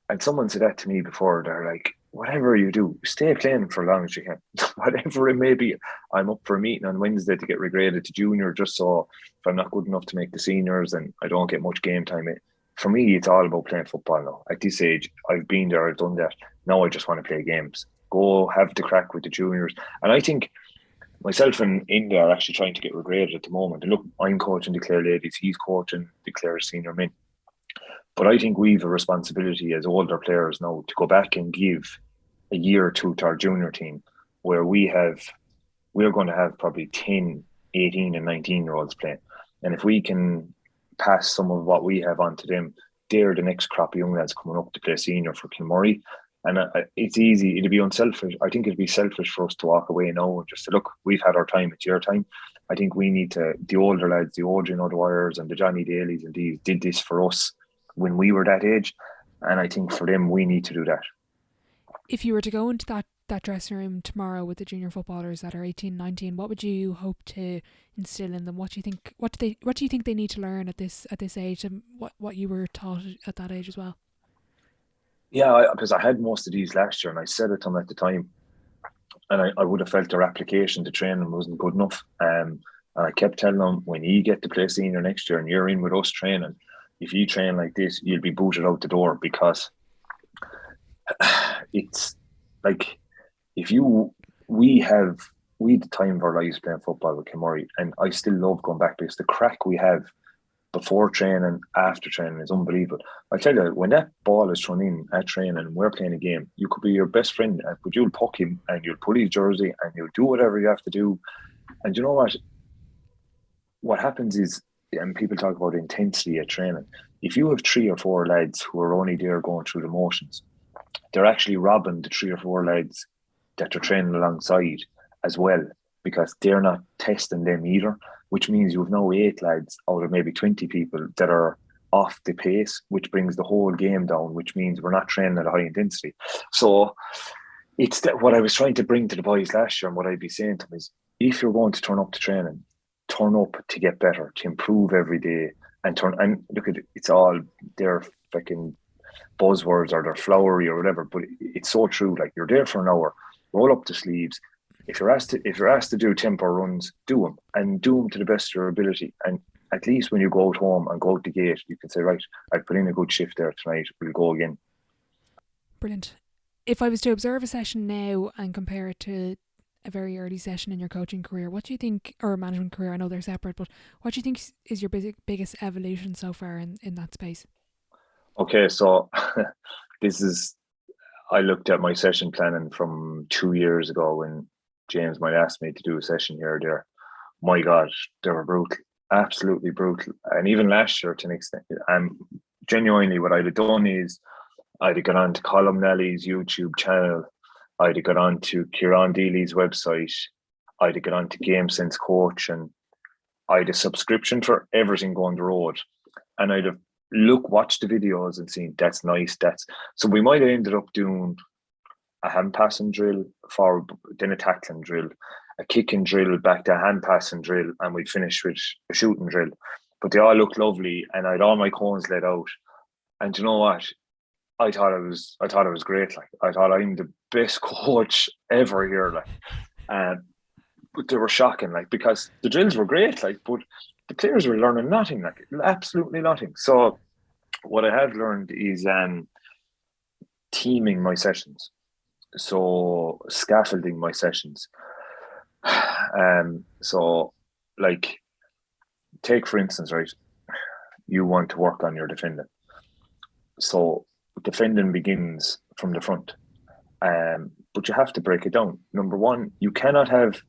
and someone said that to me before. They're like, whatever you do, stay playing for as long as you can. Whatever it may be. I'm up for a meeting on Wednesday to get regraded to junior, just so if I'm not good enough to make the seniors and I don't get much game time, for me, it's all about playing football now. At this age, I've been there, I've done that. Now I just want to play games. Go have the crack with the juniors. And I think myself and India are actually trying to get regraded at the moment. And look, I'm coaching the Clare Ladies, he's coaching the Clare Senior Men. But I think we've a responsibility as older players now to go back and give a year or two to our junior team where we're going to have probably 10, 18 and 19-year-olds playing. And if we can pass some of what we have on to them, they're the next crop of young lads coming up to play senior for Kilmurray. And it's easy, it'd be unselfish. I think it'd be selfish for us to walk away now and just say, look, we've had our time, it's your time. I think we need to, the older lads, the Adrian O'Dwyers and the Johnny Daly's and these did this for us when we were that age. And I think for them, we need to do that. If you were to go into that dressing room tomorrow with the junior footballers that are 18, 19, what would you hope to instill in them? What do you think they need to learn at this age, and what you were taught at that age as well? Yeah, because I had most of these last year, and I said it to them at the time, and I would have felt their application to training wasn't good enough. And I kept telling them, when you get to play senior next year and you're in with us training, if you train like this, you'll be booted out the door, because it's like we had the time of our lives playing football with Kilmurray, and I still love going back because the crack we have before training, after training is unbelievable. I tell you, when that ball is thrown in at training and we're playing a game, you could be your best friend, but you'll puck him and you'll pull his jersey and you'll do whatever you have to do. And you know what? What happens is, and people talk about intensity at training, if you have 3 or 4 lads who are only there going through the motions, they're actually robbing the 3 or 4 lads that they're training alongside as well, because they're not testing them either, which means you have now 8 lads out of maybe 20 people that are off the pace, which brings the whole game down, which means we're not training at a high intensity. So it's that what I was trying to bring to the boys last year, and what I'd be saying to them is, if you're going to turn up to training, turn up to get better, to improve every day, and look at it, it's all their fucking buzzwords or they're flowery or whatever, but it's so true. Like, you're there for an hour, roll up the sleeves. If you're asked to do tempo runs, do them, and do them to the best of your ability. And at least when you go out home and go out the gate, you can say, right, I put in a good shift there tonight, we'll go again. Brilliant. If I was to observe a session now and compare it to a very early session in your coaching career, what do you think, or management career, I know they're separate, but what do you think is your biggest evolution so far in that space? Okay, so I looked at my session planning from 2 years ago when James might ask me to do a session here or there. My God, they were brutal, absolutely brutal. And even last year to an extent. And genuinely, what I'd have done is I'd have gone on to Colm Nelly's YouTube channel, I'd have got on to Kieran Deely's website, I'd have got on to Game Sense Coach, and I'd a subscription for everything going the road. And I'd have watched the videos and seen, that's nice, so we might have ended up doing a hand passing drill, forward, then a tackling drill, a kicking drill, back to a hand passing drill, and we'd finish with a shooting drill. But they all looked lovely, and I'd all my cones laid out. And you know what? I thought it was great. Like, I thought I'm the best coach ever here. Like, but they were shocking, like, because the drills were great, like, but the players were learning nothing, like, absolutely nothing. So what I have learned is teaming my sessions. So scaffolding my sessions. So, like, take for instance, right, you want to work on your defending. So defending begins from the front. But you have to break it down. Number one, you cannot have,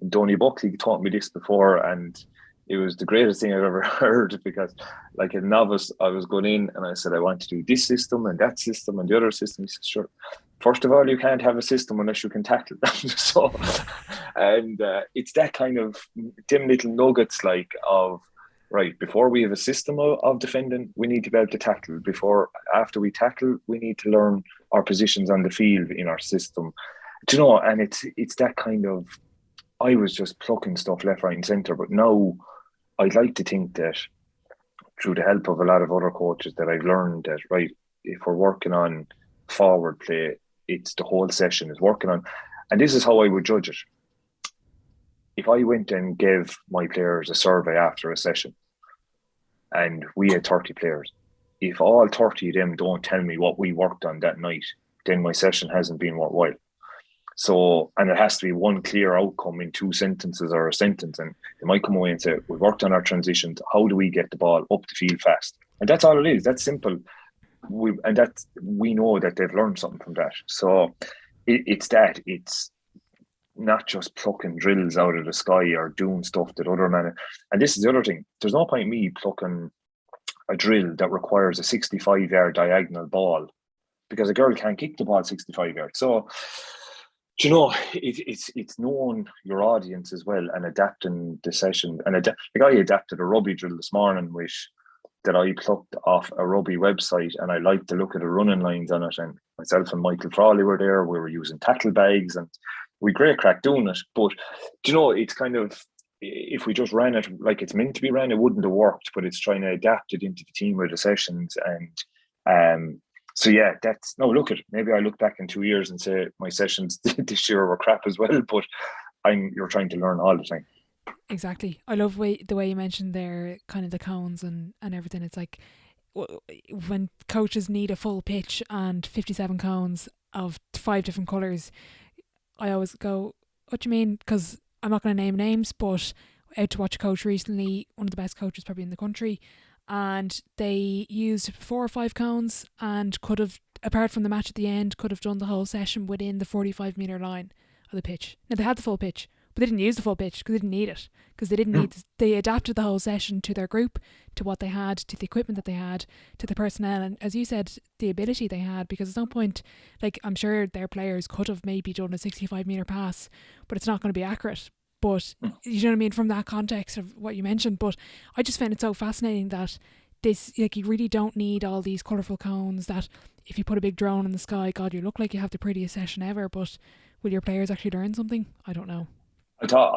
Donny Buckley taught me this before, and it was the greatest thing I've ever heard, because like a novice, I was going in and I said, I want to do this system and that system and the other system. He said, sure. First of all, you can't have a system unless you can tackle them. So, and it's that kind of dim little nuggets, like, of, right, before we have a system of defending, we need to be able to tackle. After we tackle, we need to learn our positions on the field in our system. Do you know, and it's that kind of, I was just plucking stuff left, right and centre, but now I'd like to think that through the help of a lot of other coaches that I've learned that, right, if we're working on forward play, it's the whole session is working on. And this is how I would judge it. If I went and gave my players a survey after a session and we had 30 players, if all 30 of them don't tell me what we worked on that night, then my session hasn't been worthwhile. So, and it has to be one clear outcome in 2 sentences or a sentence. And they might come away and say, we worked on our transitions. How do we get the ball up the field fast? And that's all it is. That's simple. We know that they've learned something from that. So it's not just plucking drills out of the sky or doing stuff that other men. And this is the other thing. There's no point in me plucking a drill that requires a 65-yard diagonal ball, because a girl can't kick the ball 65 yards. So, it's knowing your audience as well and adapting the session. And like I adapted a rugby drill this morning, that I plucked off a rugby website, and I liked to look at the running lines on it. And myself and Michael Frawley were there. We were using tackle bags, and we great crack doing it. But it's kind of, if we just ran it like it's meant to be ran, it wouldn't have worked. But it's trying to adapt it into the team or the sessions. And so yeah, look at it. Maybe I look back in 2 years and say my sessions this year were crap as well. But you're trying to learn all the time. Exactly. I love the way you mentioned there, kind of the cones and everything. It's like when coaches need a full pitch and 57 cones of 5 different colours, I always go, what do you mean? Because I'm not going to name names, but out to watch a coach recently, one of the best coaches probably in the country, and they used 4 or 5 cones and could have, apart from the match at the end, could have done the whole session within the 45-metre line of the pitch. Now, they had the full pitch, but they didn't use the full pitch because they didn't need it. Because they adapted the whole session to their group, to what they had, to the equipment that they had, to the personnel, and as you said, the ability they had. Because at some point, like, I'm sure their players could have maybe done a 65-metre pass, but it's not going to be accurate. But you know what I mean, from that context of what you mentioned. But I just found it so fascinating that this, like, you really don't need all these colourful cones, that if you put a big drone in the sky, God, you look like you have the prettiest session ever. But will your players actually learn something? I don't know. I thought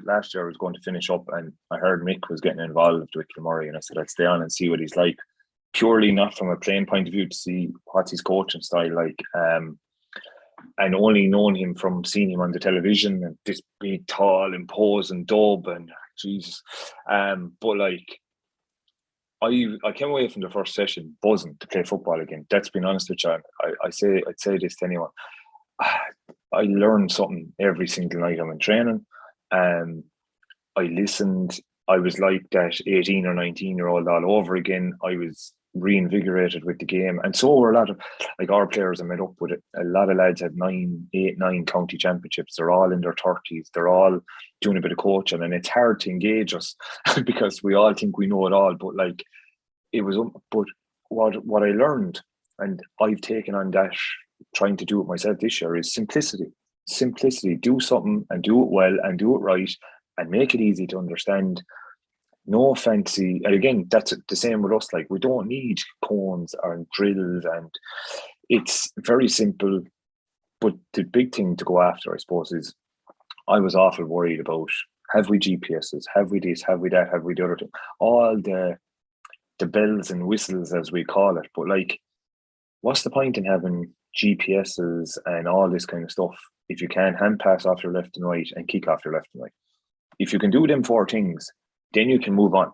last year I was going to finish up, and I heard Mick was getting involved with Kilmurray, and I said I'd stay on and see what he's like, purely not from a playing point of view, to see what's his coaching style like. And only known him from seeing him on the television, and this big, tall, imposing dub, and Jesus. But like, I came away from the first session buzzing to play football again. That's been honest with you. I'd say this to anyone. I learned something every single night I'm in training. I listened. I was like that 18 or 19-year-old all over again. I was reinvigorated with the game, and so were a lot of, like, our players. I met up with it. A lot of lads had 9 county championships. They're all in their 30s. They're all doing a bit of coaching, and it's hard to engage us because we all think we know it all. But like, it was. But what I learned, and I've taken on that, trying to do it myself this year, is simplicity. Do something and do it well and do it right and make it easy to understand. No fancy. And again, that's the same with us. Like, we don't need cones and drills, and it's very simple. But the big thing to go after, I suppose, is I was awful worried about, have we GPSs, have we this, have we that, have we the other thing, all the bells and whistles, as we call it. But like, what's the point in having GPSs and all this kind of stuff if you can't hand pass off your left and right and kick off your left and right? If you can do them 4 things, then you can move on.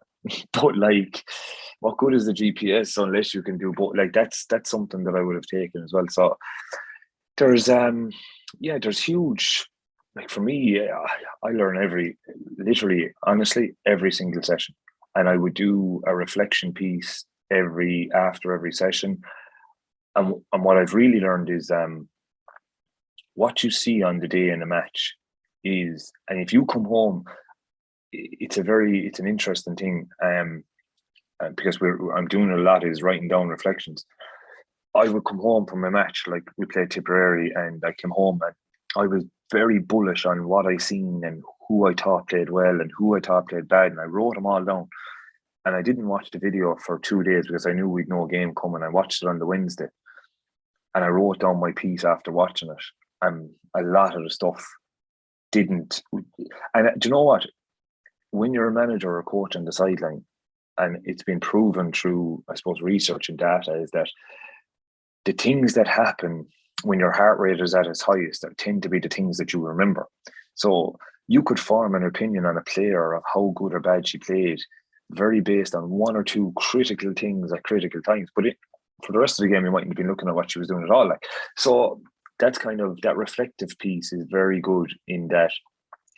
But like, what good is the GPS unless you can do both? Like, that's something that I would have taken as well. So there's huge, like, for me, I learn honestly every single session, and I would do a reflection piece after every session. And what I've really learned is what you see on the day in a match is, and if you come home, it's an interesting thing, because I'm doing a lot is writing down reflections. I would come home from a match, like we played Tipperary, and I came home and I was very bullish on what I seen and who I thought played well and who I thought played bad, and I wrote them all down. And I didn't watch the video for 2 days because I knew we'd no game coming. I watched it on the Wednesday, and I wrote down my piece after watching it. And a lot of the stuff didn't. And do you know what? When you're a manager or a coach on the sideline, and it's been proven through, I suppose, research and data, is that the things that happen when your heart rate is at its highest that tend to be the things that you remember. So you could form an opinion on a player of how good or bad she played very based on one or two critical things at critical times. But for the rest of the game, you mightn't have been looking at what she was doing at all. Like, so that's kind of, that reflective piece is very good in that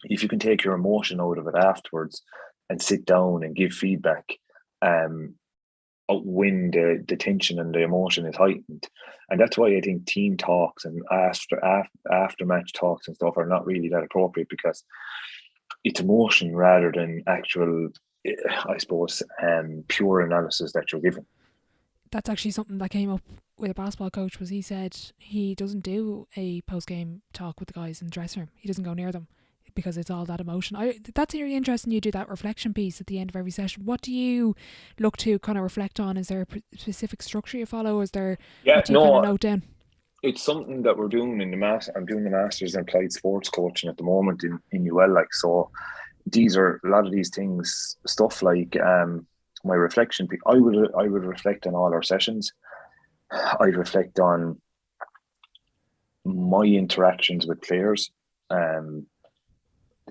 if you can take your emotion out of it afterwards and sit down and give feedback, when the tension and the emotion is heightened. And that's why I think team talks and after match talks and stuff are not really that appropriate, because it's emotion rather than actual, I suppose, pure analysis that you're given. That's actually something that came up with a basketball coach, was he said he doesn't do a post-game talk with the guys in the dressing room. He doesn't go near them because it's all that emotion. That's really interesting. You do that reflection piece at the end of every session. What do you look to kind of reflect on? Is there a specific structure you follow? Is there, what do you kind of note down? It's something that we're doing in the I'm doing the Masters in Applied Sports Coaching at the moment in UL. Like, so these are a lot of these things, stuff like my reflection. I would reflect on all our sessions. I'd reflect on my interactions with players,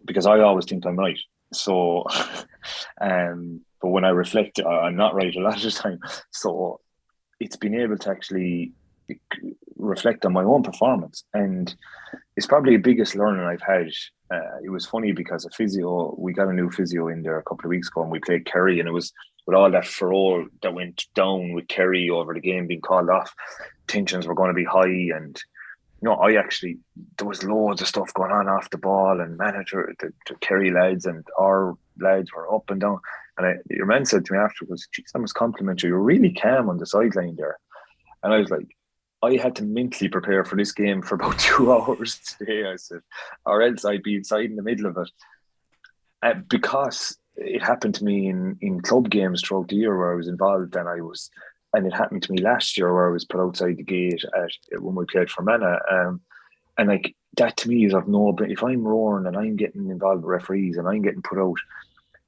because I always think I'm right. So, but when I reflect, I'm not right a lot of the time. So it's been able to actually reflect on my own performance, and it's probably the biggest learning I've had. It was funny because we got a new physio in there a couple of weeks ago, and we played Kerry, and it was with all that furore that went down with Kerry over the game being called off, tensions were going to be high, and there was loads of stuff going on off the ball, and manager, the Kerry lads and our lads were up and down, and your man said to me afterwards, "Geez, I must compliment you. You're really calm on the sideline there." And I was like, I had to mentally prepare for this game for about 2 hours today, I said, or else I'd be inside in the middle of it. Because it happened to me in club games throughout the year where I was involved, and it happened to me last year where I was put outside the gate when we played for Mana. And like, that to me is of no, but if I'm roaring and I'm getting involved with referees and I'm getting put out,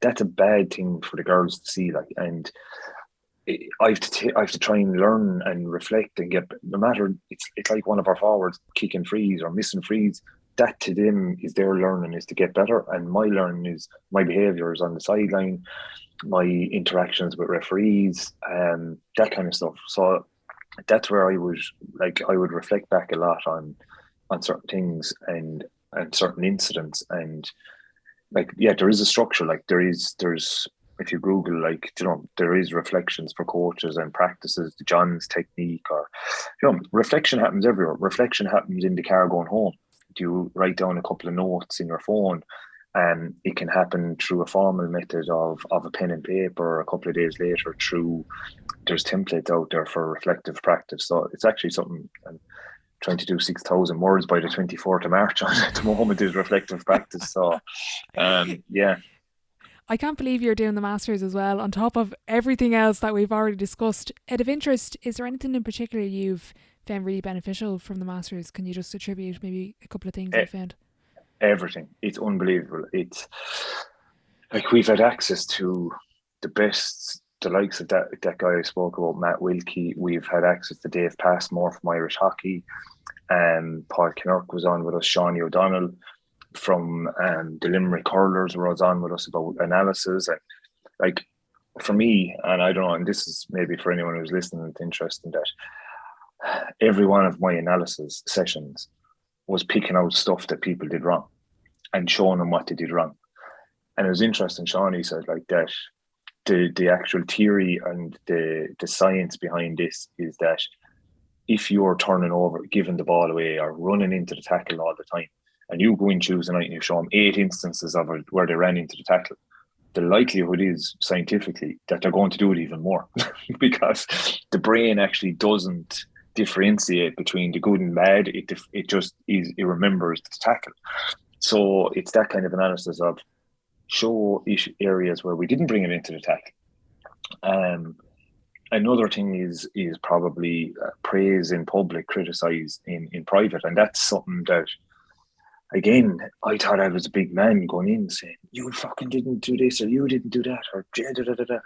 that's a bad thing for the girls to see. Like, and I have to try and learn and reflect and get, no matter, it's like one of our forwards kicking frees or missing frees, that to them is their learning is to get better, and my learning is my behaviours on the sideline, my interactions with referees, that kind of stuff. So that's where I would reflect back a lot on certain things and certain incidents, and like, yeah, there is a structure. Like there's if you Google, like, there is reflections for coaches and practices, the John's technique, or reflection happens everywhere. Reflection happens in the car going home. Do you write down a couple of notes in your phone? It can happen through a formal method of a pen and paper, or a couple of days later there's templates out there for reflective practice. So it's actually something I'm trying to do 6,000 words by the 24th of March on at the moment, is reflective practice. So yeah. I can't believe you're doing the Masters as well, on top of everything else that we've already discussed. Out of interest, is there anything in particular you've found really beneficial from the Masters? Can you just attribute maybe a couple of things you found? Everything. It's unbelievable. It's like we've had access to the best, the likes of that guy I spoke about, Matt Wilkie. We've had access to Dave Passmore from Irish Hockey. Paul Kinnerk was on with us. Shawnee O'Donnell from the Limerick Hurlers was on with us about analysis. And like, for me, and I don't know, and this is maybe for anyone who's listening and interested in that, every one of my analysis sessions was picking out stuff that people did wrong and showing them what they did wrong. And it was interesting, Shawnee said like that the actual theory and the science behind this is that if you're turning over, giving the ball away, or running into the tackle all the time, and you go in Tuesday night and you show them 8 instances of it where they ran into the tackle, the likelihood is, scientifically, that they're going to do it even more because the brain actually doesn't differentiate between the good and bad. It just is, it remembers the tackle. So it's that kind of analysis of show areas where we didn't bring it into the tackle. Another thing is probably praise in public, criticize in private, and that's something that, again, I thought I was a big man going in saying, you fucking didn't do this, or you didn't do that, or da-da-da-da-da.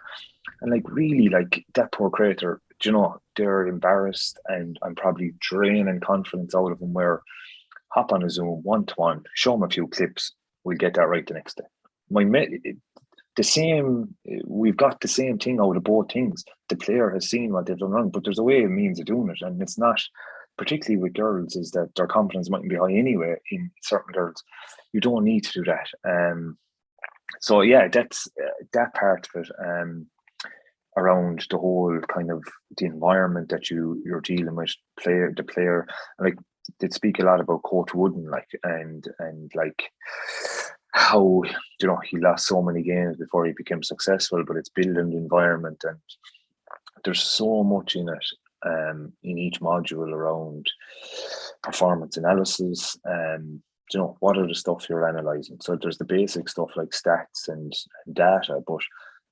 And like, really, like, that poor creator, they're embarrassed, and I'm probably draining confidence out of them, where hop on a Zoom one-to-one, show them a few clips, we'll get that right the next day. The we've got the same thing out of both things. The player has seen what they've done wrong, but there's a way and means of doing it, and it's not, particularly with girls, is that their confidence mightn't be high anyway. In certain girls, you don't need to do that. So yeah, that's that part of it. Around the whole kind of the environment that you're dealing with, the player, like they speak a lot about Coach Wooden, like and like how he lost so many games before he became successful, but it's building the environment, and there's so much in it, in each module around performance analysis, and what are the stuff you're analysing. So there's the basic stuff like stats and data, but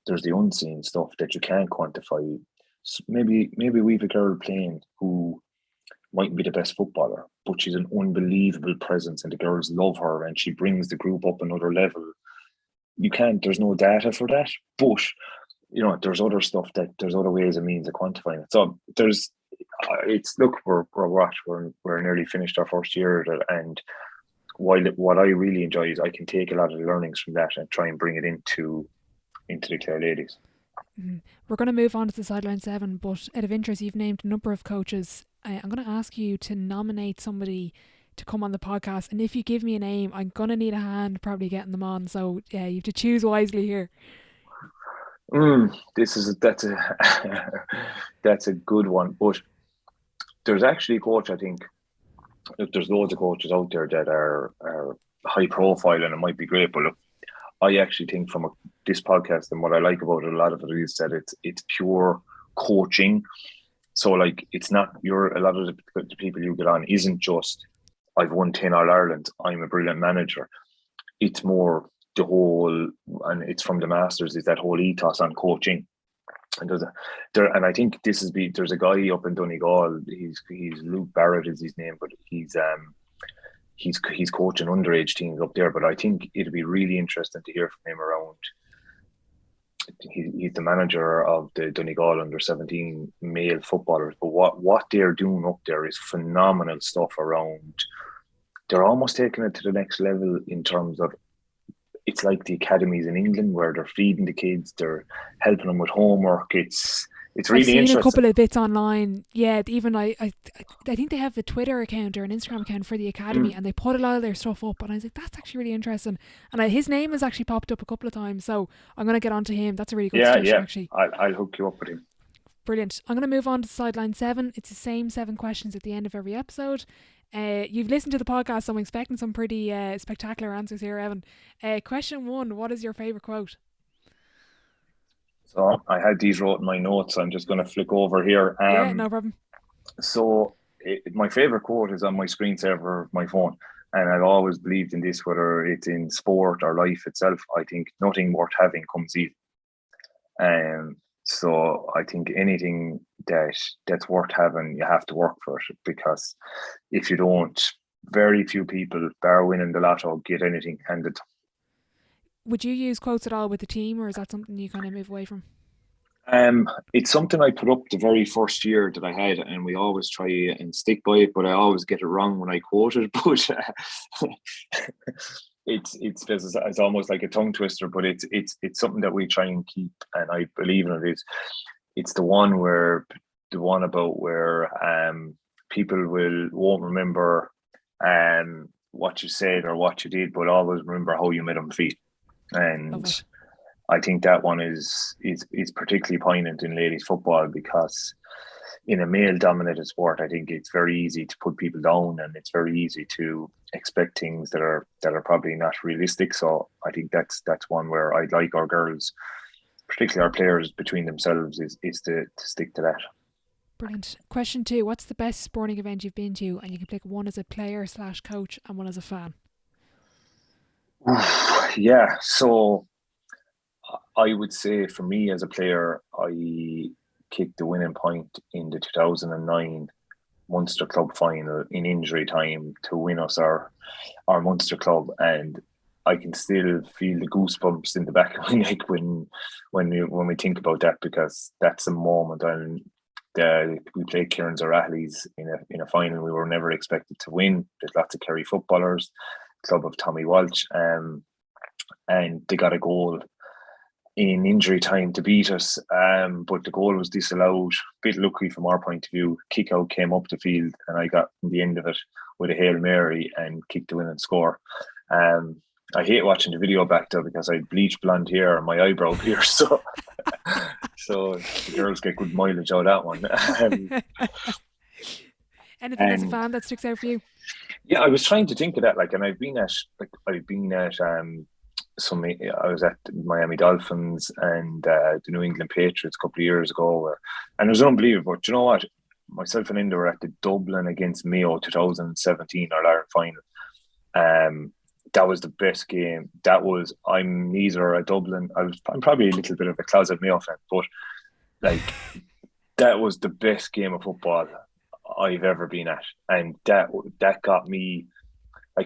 there's the unseen stuff that you can't quantify. So maybe we've a girl playing who mightn't be the best footballer, but she's an unbelievable presence and the girls love her and she brings the group up another level. There's no data for that, but there's other stuff there's other ways and means of quantifying it. So we're nearly finished our first year, and what I really enjoy is I can take a lot of the learnings from that and try and bring it into the Clare Ladies. We're going to move on to the Sideline 7, but out of interest, you've named a number of coaches. I'm going to ask you to nominate somebody to come on the podcast, and if you give me a name, I'm going to need a hand probably getting them on, so yeah, you have to choose wisely here. That's a good one, but there's actually a coach, I think. Look, there's loads of coaches out there that are high profile and it might be great, but look, I actually think from this podcast, and what I like about it, a lot of it is that it's pure coaching. So like, it's not a lot of the people you get on isn't just I've won 10 All-Ireland, I'm a brilliant manager. It's more the whole, and it's from the masters, is that whole ethos on coaching. And and I think there's a guy up in Donegal. He's Luke Barrett is his name, but he's coaching underage teams up there. But I think it'd be really interesting to hear from him around. He's the manager of the Donegal under-17 male footballers. But what they're doing up there is phenomenal stuff around. They're almost taking it to the next level in terms of, it's like the academies in England where they're feeding the kids, they're helping them with homework. It's really interesting. I've seen a couple of bits online. Yeah, even I think they have a Twitter account or an Instagram account for the academy, and they put a lot of their stuff up. And I was like, that's actually really interesting. And his name has actually popped up a couple of times, so I'm going to get onto him. That's a really good suggestion, actually. I'll hook you up with him. Brilliant. I'm going to move on to Sideline 7. It's the same 7 questions at the end of every episode. You've listened to the podcast, so I'm expecting some pretty spectacular answers here, Evan. Question 1, what is your favourite quote? So I had these wrote in my notes. I'm just going to flick over here. Yeah, no problem. So my favourite quote is on my screensaver of my phone. And I've always believed in this, whether it's in sport or life itself. I think nothing worth having comes easy. So I think anything that's worth having, you have to work for it, because if you don't, very few people, bar winning the lotto, get anything handed. Would you use quotes at all with the team, or is that something you kind of move away from? It's something I put up the very first year that I had, and we always try and stick by it, but I always get it wrong when I quote it. But it's almost like a tongue twister, but it's something that we try and keep, and I believe in it. It's the one about where people won't remember what you said or what you did, but always remember how you made them feel. And I think that one is particularly poignant in ladies football, because in a male-dominated sport, I think it's very easy to put people down, and it's very easy to expect things that are probably not realistic. So I think that's one where I'd like our girls, particularly our players, between themselves, is to stick to that. Brilliant. Question 2, what's the best sporting event you've been to? And you can pick one as a player/coach and one as a fan. Yeah, so I would say for me as a player, I kicked the winning point in the 2009 Munster Club final in injury time to win us our Munster Club, and I can still feel the goosebumps in the back of my neck when we think about that, because that's a moment. And we played Kieran's O'Reilly's in a final we were never expected to win. There's lots of Kerry footballers, club of Tommy Walsh, and they got a goal. in injury time to beat us, but the goal was disallowed. Bit lucky from our point of view. Kick out came up the field, and I got in the end of it with a Hail Mary and kicked the winning score. I hate watching the video back though because I bleached blonde hair and my eyebrow pierced, so the girls get good mileage out of that one. Anything as a fan that sticks out for you? Yeah, I was trying to think of that, and I was at Miami Dolphins and the New England Patriots a couple of years ago, and it was unbelievable. But you know what? Myself and Inda were at the Dublin against Mayo 2017 our Ireland final. That was the best game. I'm neither a Dublin. I'm probably a little bit of a closet Mayo fan, but that was the best game of football I've ever been at, and that got me. I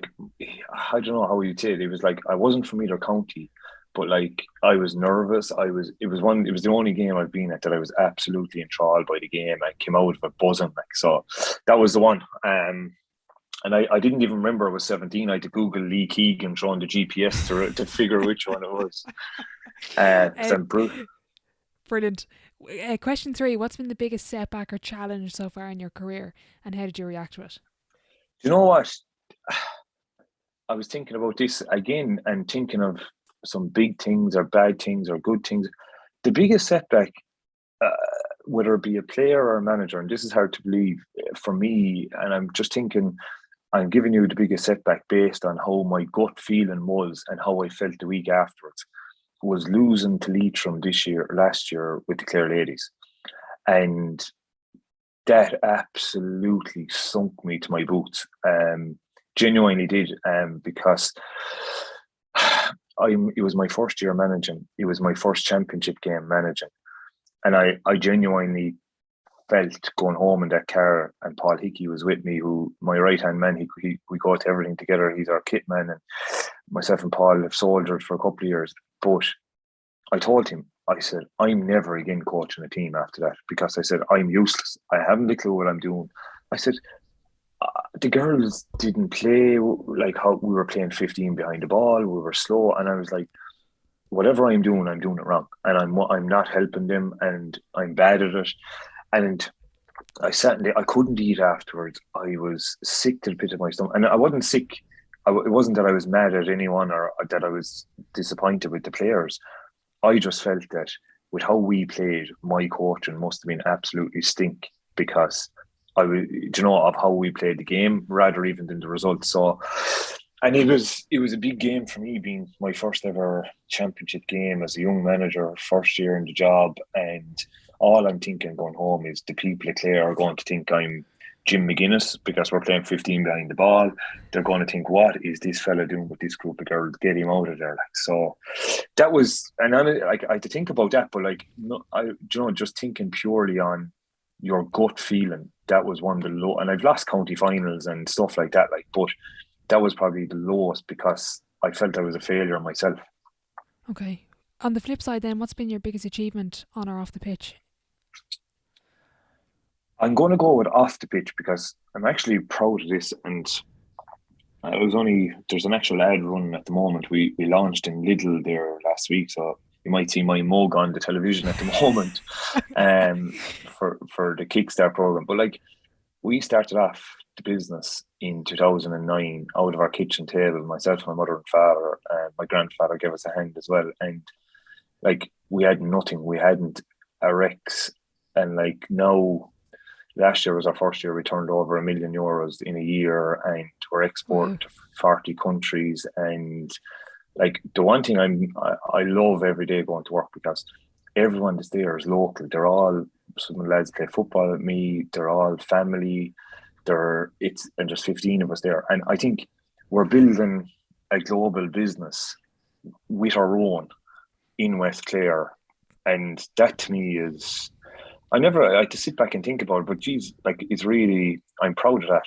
don't know how you'd say it. It was I wasn't from either county, but I was nervous. It was the only game I've been at that I was absolutely enthralled by the game. I came out of it buzzing, so that was the one. And I didn't even remember I was 17. I had to Google Lee Keegan throwing the GPS to figure which one it was. Brilliant. Question 3, what's been the biggest setback or challenge so far in your career, and how did you react to it? You know what? I was thinking about this again and thinking of some big things or bad things or good things. The biggest setback, whether it be a player or a manager, and this is hard to believe for me, and I'm just thinking, I'm giving you the biggest setback based on how my gut feeling was and how I felt the week afterwards, was losing to Leitrim last year with the Clare Ladies. And that absolutely sunk me to my boots. Genuinely did, because it was my first year managing. It was my first championship game managing. And I genuinely felt going home in that car, and Paul Hickey was with me, who my right-hand man, we go to everything together. He's our kit man, and myself and Paul have soldiered for a couple of years. But I told him, I said, I'm never again coaching a team after that, because I said, I'm useless. I haven't a clue what I'm doing. I said, the girls didn't play how we were playing 15 behind the ball. We were slow. And I was like, whatever I'm doing it wrong. And I'm not helping them, and I'm bad at it. And I sat in there, I couldn't eat afterwards. I was sick to the pit of my stomach. And I wasn't sick. It wasn't that I was mad at anyone or that I was disappointed with the players. I just felt that with how we played, my coaching must have been absolutely stink, because of how we played the game rather even than the results. So, and it was a big game for me, being my first ever championship game as a young manager, first year in the job, and all I'm thinking going home is the people at Clare are going to think I'm Jim McGuinness because we're playing 15 behind the ball. They're going to think, what is this fella doing with this group of girls? Get him out of there. So that was, and I had to think about that, but just thinking purely on your gut feeling, that was one of the low. And I've lost county finals and stuff like that, but that was probably the lowest because I felt I was a failure myself. Okay. On the flip side then, what's been your biggest achievement on or off the pitch? I'm going to go with off the pitch because I'm actually proud of this, and there's an actual ad running at the moment. We launched in Lidl there last week, so you might see my mug on the television at the moment for the Kickstart program. But we started off the business in 2009 out of our kitchen table, myself, my mother and father, and my grandfather gave us a hand as well. And we had nothing. We hadn't a Rex, and now. Last year was our first year. We turned over €1 million in a year, and we're exporting to 40 countries. And the one thing I love every day going to work, because everyone that's there is local. They're all, some of the lads play football with me. They're all family. And there's 15 of us there. And I think we're building a global business with our own in West Clare. And that to me is, I like to sit back and think about it, but geez, it's really, I'm proud of that.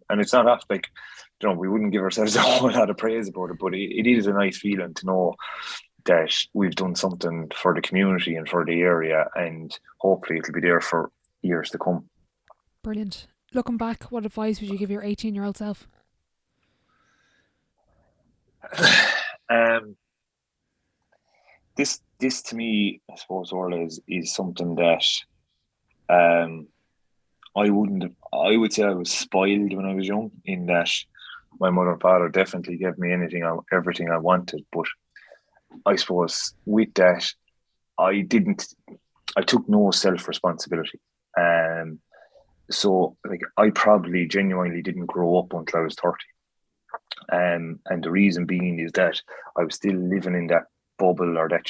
And it's not us, we wouldn't give ourselves a whole lot of praise about it, but it is a nice feeling to know that we've done something for the community and for the area, and hopefully it'll be there for years to come. Brilliant. Looking back, what advice would you give your 18-year-old self? This this to me, I suppose, Orla, is something that I would say I was spoiled when I was young, in that my mother and father definitely gave me everything I wanted. But I suppose with that, I took no self-responsibility. So like I probably genuinely didn't grow up until I was 30. And the reason being is that I was still living in that bubble, or that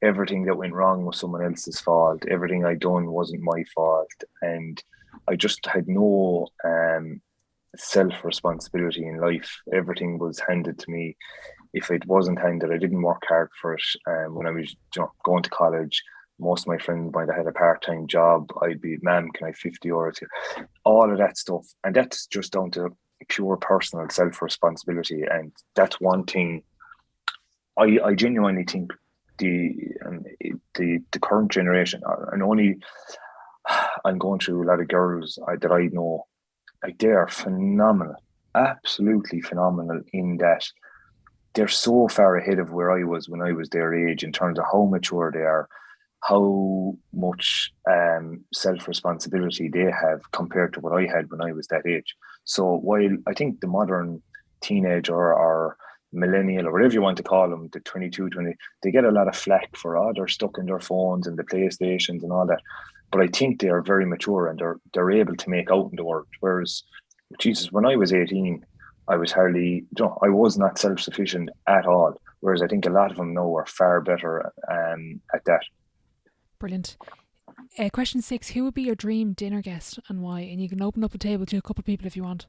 everything that went wrong was someone else's fault. Everything I done wasn't my fault. And I just had no self-responsibility in life. Everything was handed to me. If it wasn't handed, I didn't work hard for it. When I was going to college, most of my friends might have had a part-time job. I'd be, ma'am, can I have 50 euros here? All of that stuff. And that's just down to pure personal self-responsibility. And that's one thing I genuinely think the current generation, and only I'm going through a lot of girls that I know, like they are phenomenal, absolutely phenomenal, in that they're so far ahead of where I was when I was their age, in terms of how mature they are, how much self-responsibility they have compared to what I had when I was that age. So while I think the modern teenager or millennial, or whatever you want to call them, the 22, 20, they get a lot of flack for, they're stuck in their phones and the PlayStations and all that. But I think they are very mature, and they're able to make out in the world. Whereas, Jesus, when I was 18, I was I was not self-sufficient at all. Whereas I think a lot of them now are far better at that. Brilliant. Question 6, who would be your dream dinner guest and why? And you can open up a table to a couple of people if you want.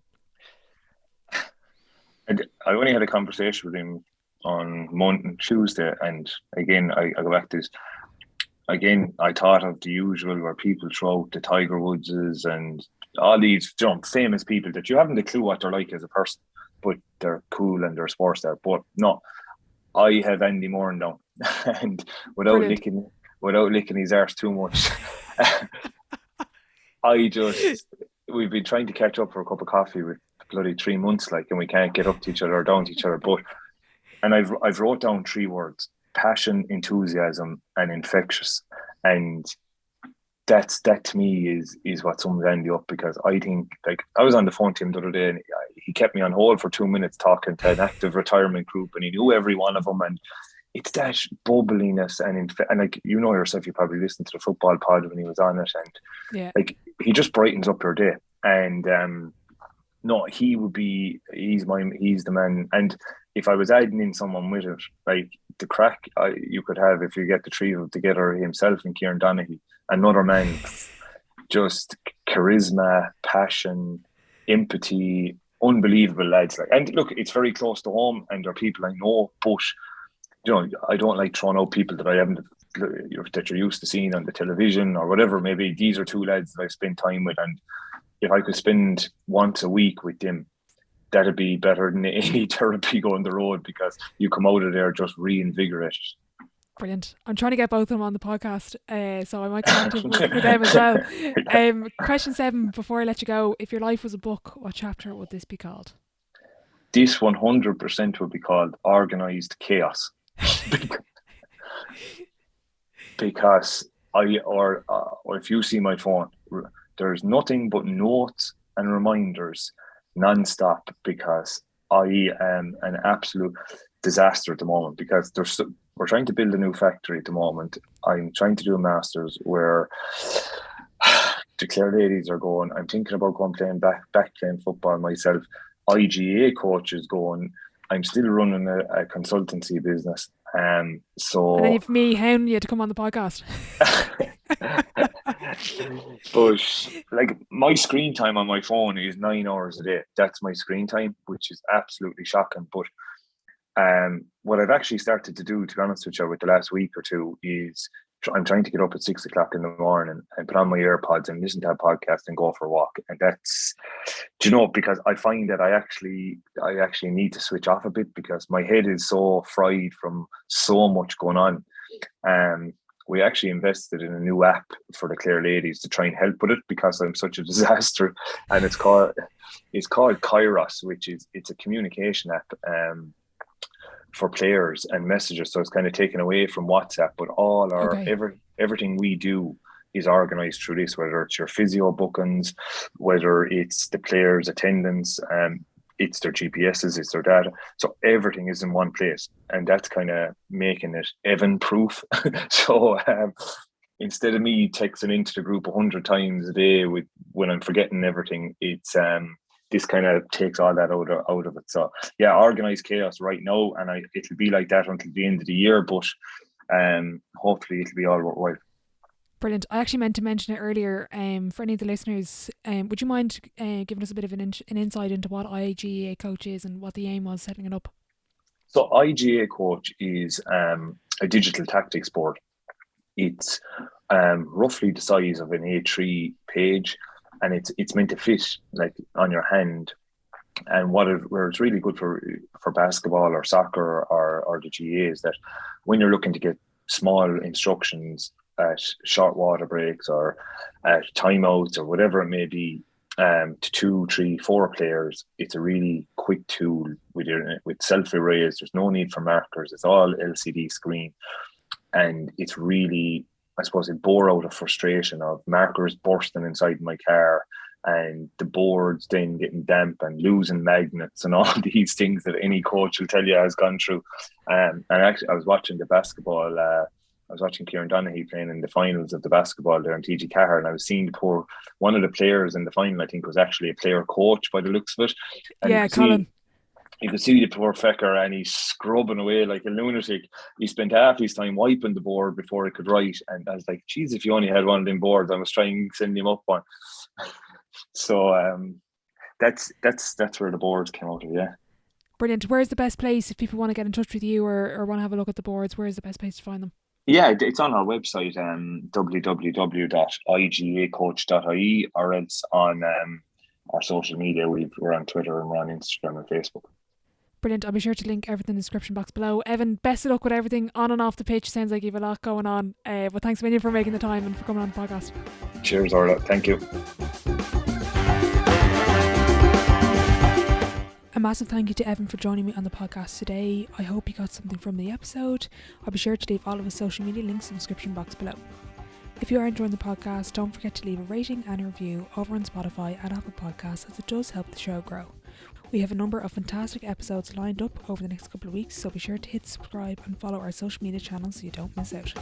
I only had a conversation with him on Tuesday, and again, I go back to this. Again, I thought of the usual, where people throw out the Tiger Woodses and all these famous people that you haven't a clue what they're like as a person, but they're cool and they're a sports star. But no, I have Andy Moran down, and without licking his arse too much, we've been trying to catch up for a cup of coffee with bloody 3 months, like, and we can't get up to each other or down to each other. And I've wrote down 3 words: passion, enthusiasm, and infectious. And that to me is what sums Andy up, because I think, like, I was on the phone to him the other day, and he kept me on hold for 2 minutes talking to an active retirement group, and he knew every one of them. And it's that bubbliness and like, you know yourself, you probably listened to the football pod when he was on it, and like, he just brightens up your day. And no, he's the man. And if I was adding in someone with it, like the crack you could have if you get the 3 of them together, himself and Kieran Donaghy, another man, just charisma, passion, empathy, unbelievable lads. Like, and look, it's very close to home, and they're people I know, but I don't like throwing out people that I haven't, that you're used to seeing on the television or whatever. Maybe these are 2 lads that I spend time with, and if I could spend once a week with them, that'd be better than any therapy going the road, because you come out of there just reinvigorated. Brilliant. I'm trying to get both of them on the podcast, so I might come to with them as well. Question 7, before I let you go, if your life was a book, what chapter would this be called? This 100% would be called Organised Chaos. Because or if you see my phone, there's nothing but notes and reminders non-stop, because I am an absolute disaster at the moment, because we're trying to build a new factory at the moment. I'm trying to do a master's where the Clare Ladies are going. I'm thinking about going back playing football myself. iGAA coach is going. I'm still running a consultancy business. So and then you've me hounding you to come on the podcast. But like, my screen time on my phone is 9 hours a day. That's my screen time, which is absolutely shocking. But what I've actually started to do, to be honest with you, with the last week or 2, is I'm trying to get up at 6 o'clock in the morning and put on my AirPods and listen to a podcast and go for a walk. And that's, because I find that I actually need to switch off a bit, because my head is so fried from so much going on. We actually invested in a new app for the Clare Ladies to try and help with it, because I'm such a disaster. And it's called Kairos, it's a communication app. for players and messages. So it's kind of taken away from WhatsApp, but all our everything we do is organized through this, whether it's your physio bookings, whether it's the players' attendance, it's their GPSs, it's their data. So everything is in one place, and that's kind of making it Evan proof. So instead of me texting into the group 100 times a day when I'm forgetting everything, it's this kind of takes all that out of it. So yeah, organized chaos right now, and it'll be like that until the end of the year, but hopefully it'll be all worthwhile. Brilliant. I actually meant to mention it earlier. For any of the listeners, would you mind giving us a bit of an insight into what iGAA Coach is and what the aim was setting it up? So iGAA Coach is a digital tactics board. It's roughly the size of an A3 page, and it's meant to fit like on your hand. And where it's really good for basketball or soccer or the GAA is that when you're looking to get small instructions at short water breaks or at timeouts or whatever it may be, to 2, 3, 4 players, it's a really quick tool with self-erase. There's no need for markers. It's all LCD screen. And it's really, I suppose, it bore out of frustration of markers bursting inside my car and the boards then getting damp and losing magnets and all these things that any coach will tell you has gone through. And actually, I was watching the basketball. I was watching Kieran Donaghy playing in the finals of the basketball there in TG Cahir, and I was seeing one of the players in the final, I think, was actually a player coach by the looks of it. And Colin. You could see the poor fecker, and he's scrubbing away like a lunatic. He spent half his time wiping the board before he could write. And I was like, geez, if you only had one of them boards, I was trying to send him up one. So that's where the boards came out of, yeah. Brilliant. Where's the best place if people want to get in touch with you or want to have a look at the boards? Where's the best place to find them? Yeah, it's on our website, www.igaacoach.ie, or else on our social media. We're on Twitter and we're on Instagram and Facebook. Brilliant. I'll be sure to link everything in the description box below. Evan, best of luck with everything on and off the pitch. Sounds like you have a lot going on. But thanks a million for making the time and for coming on the podcast. Cheers, Orla. Thank you. A massive thank you to Evan for joining me on the podcast today. I hope you got something from the episode. I'll be sure to leave all of his social media links in the description box below. If you are enjoying the podcast, don't forget to leave a rating and a review over on Spotify and Apple Podcasts, as it does help the show grow. We have a number of fantastic episodes lined up over the next couple of weeks, so be sure to hit subscribe and follow our social media channels so you don't miss out.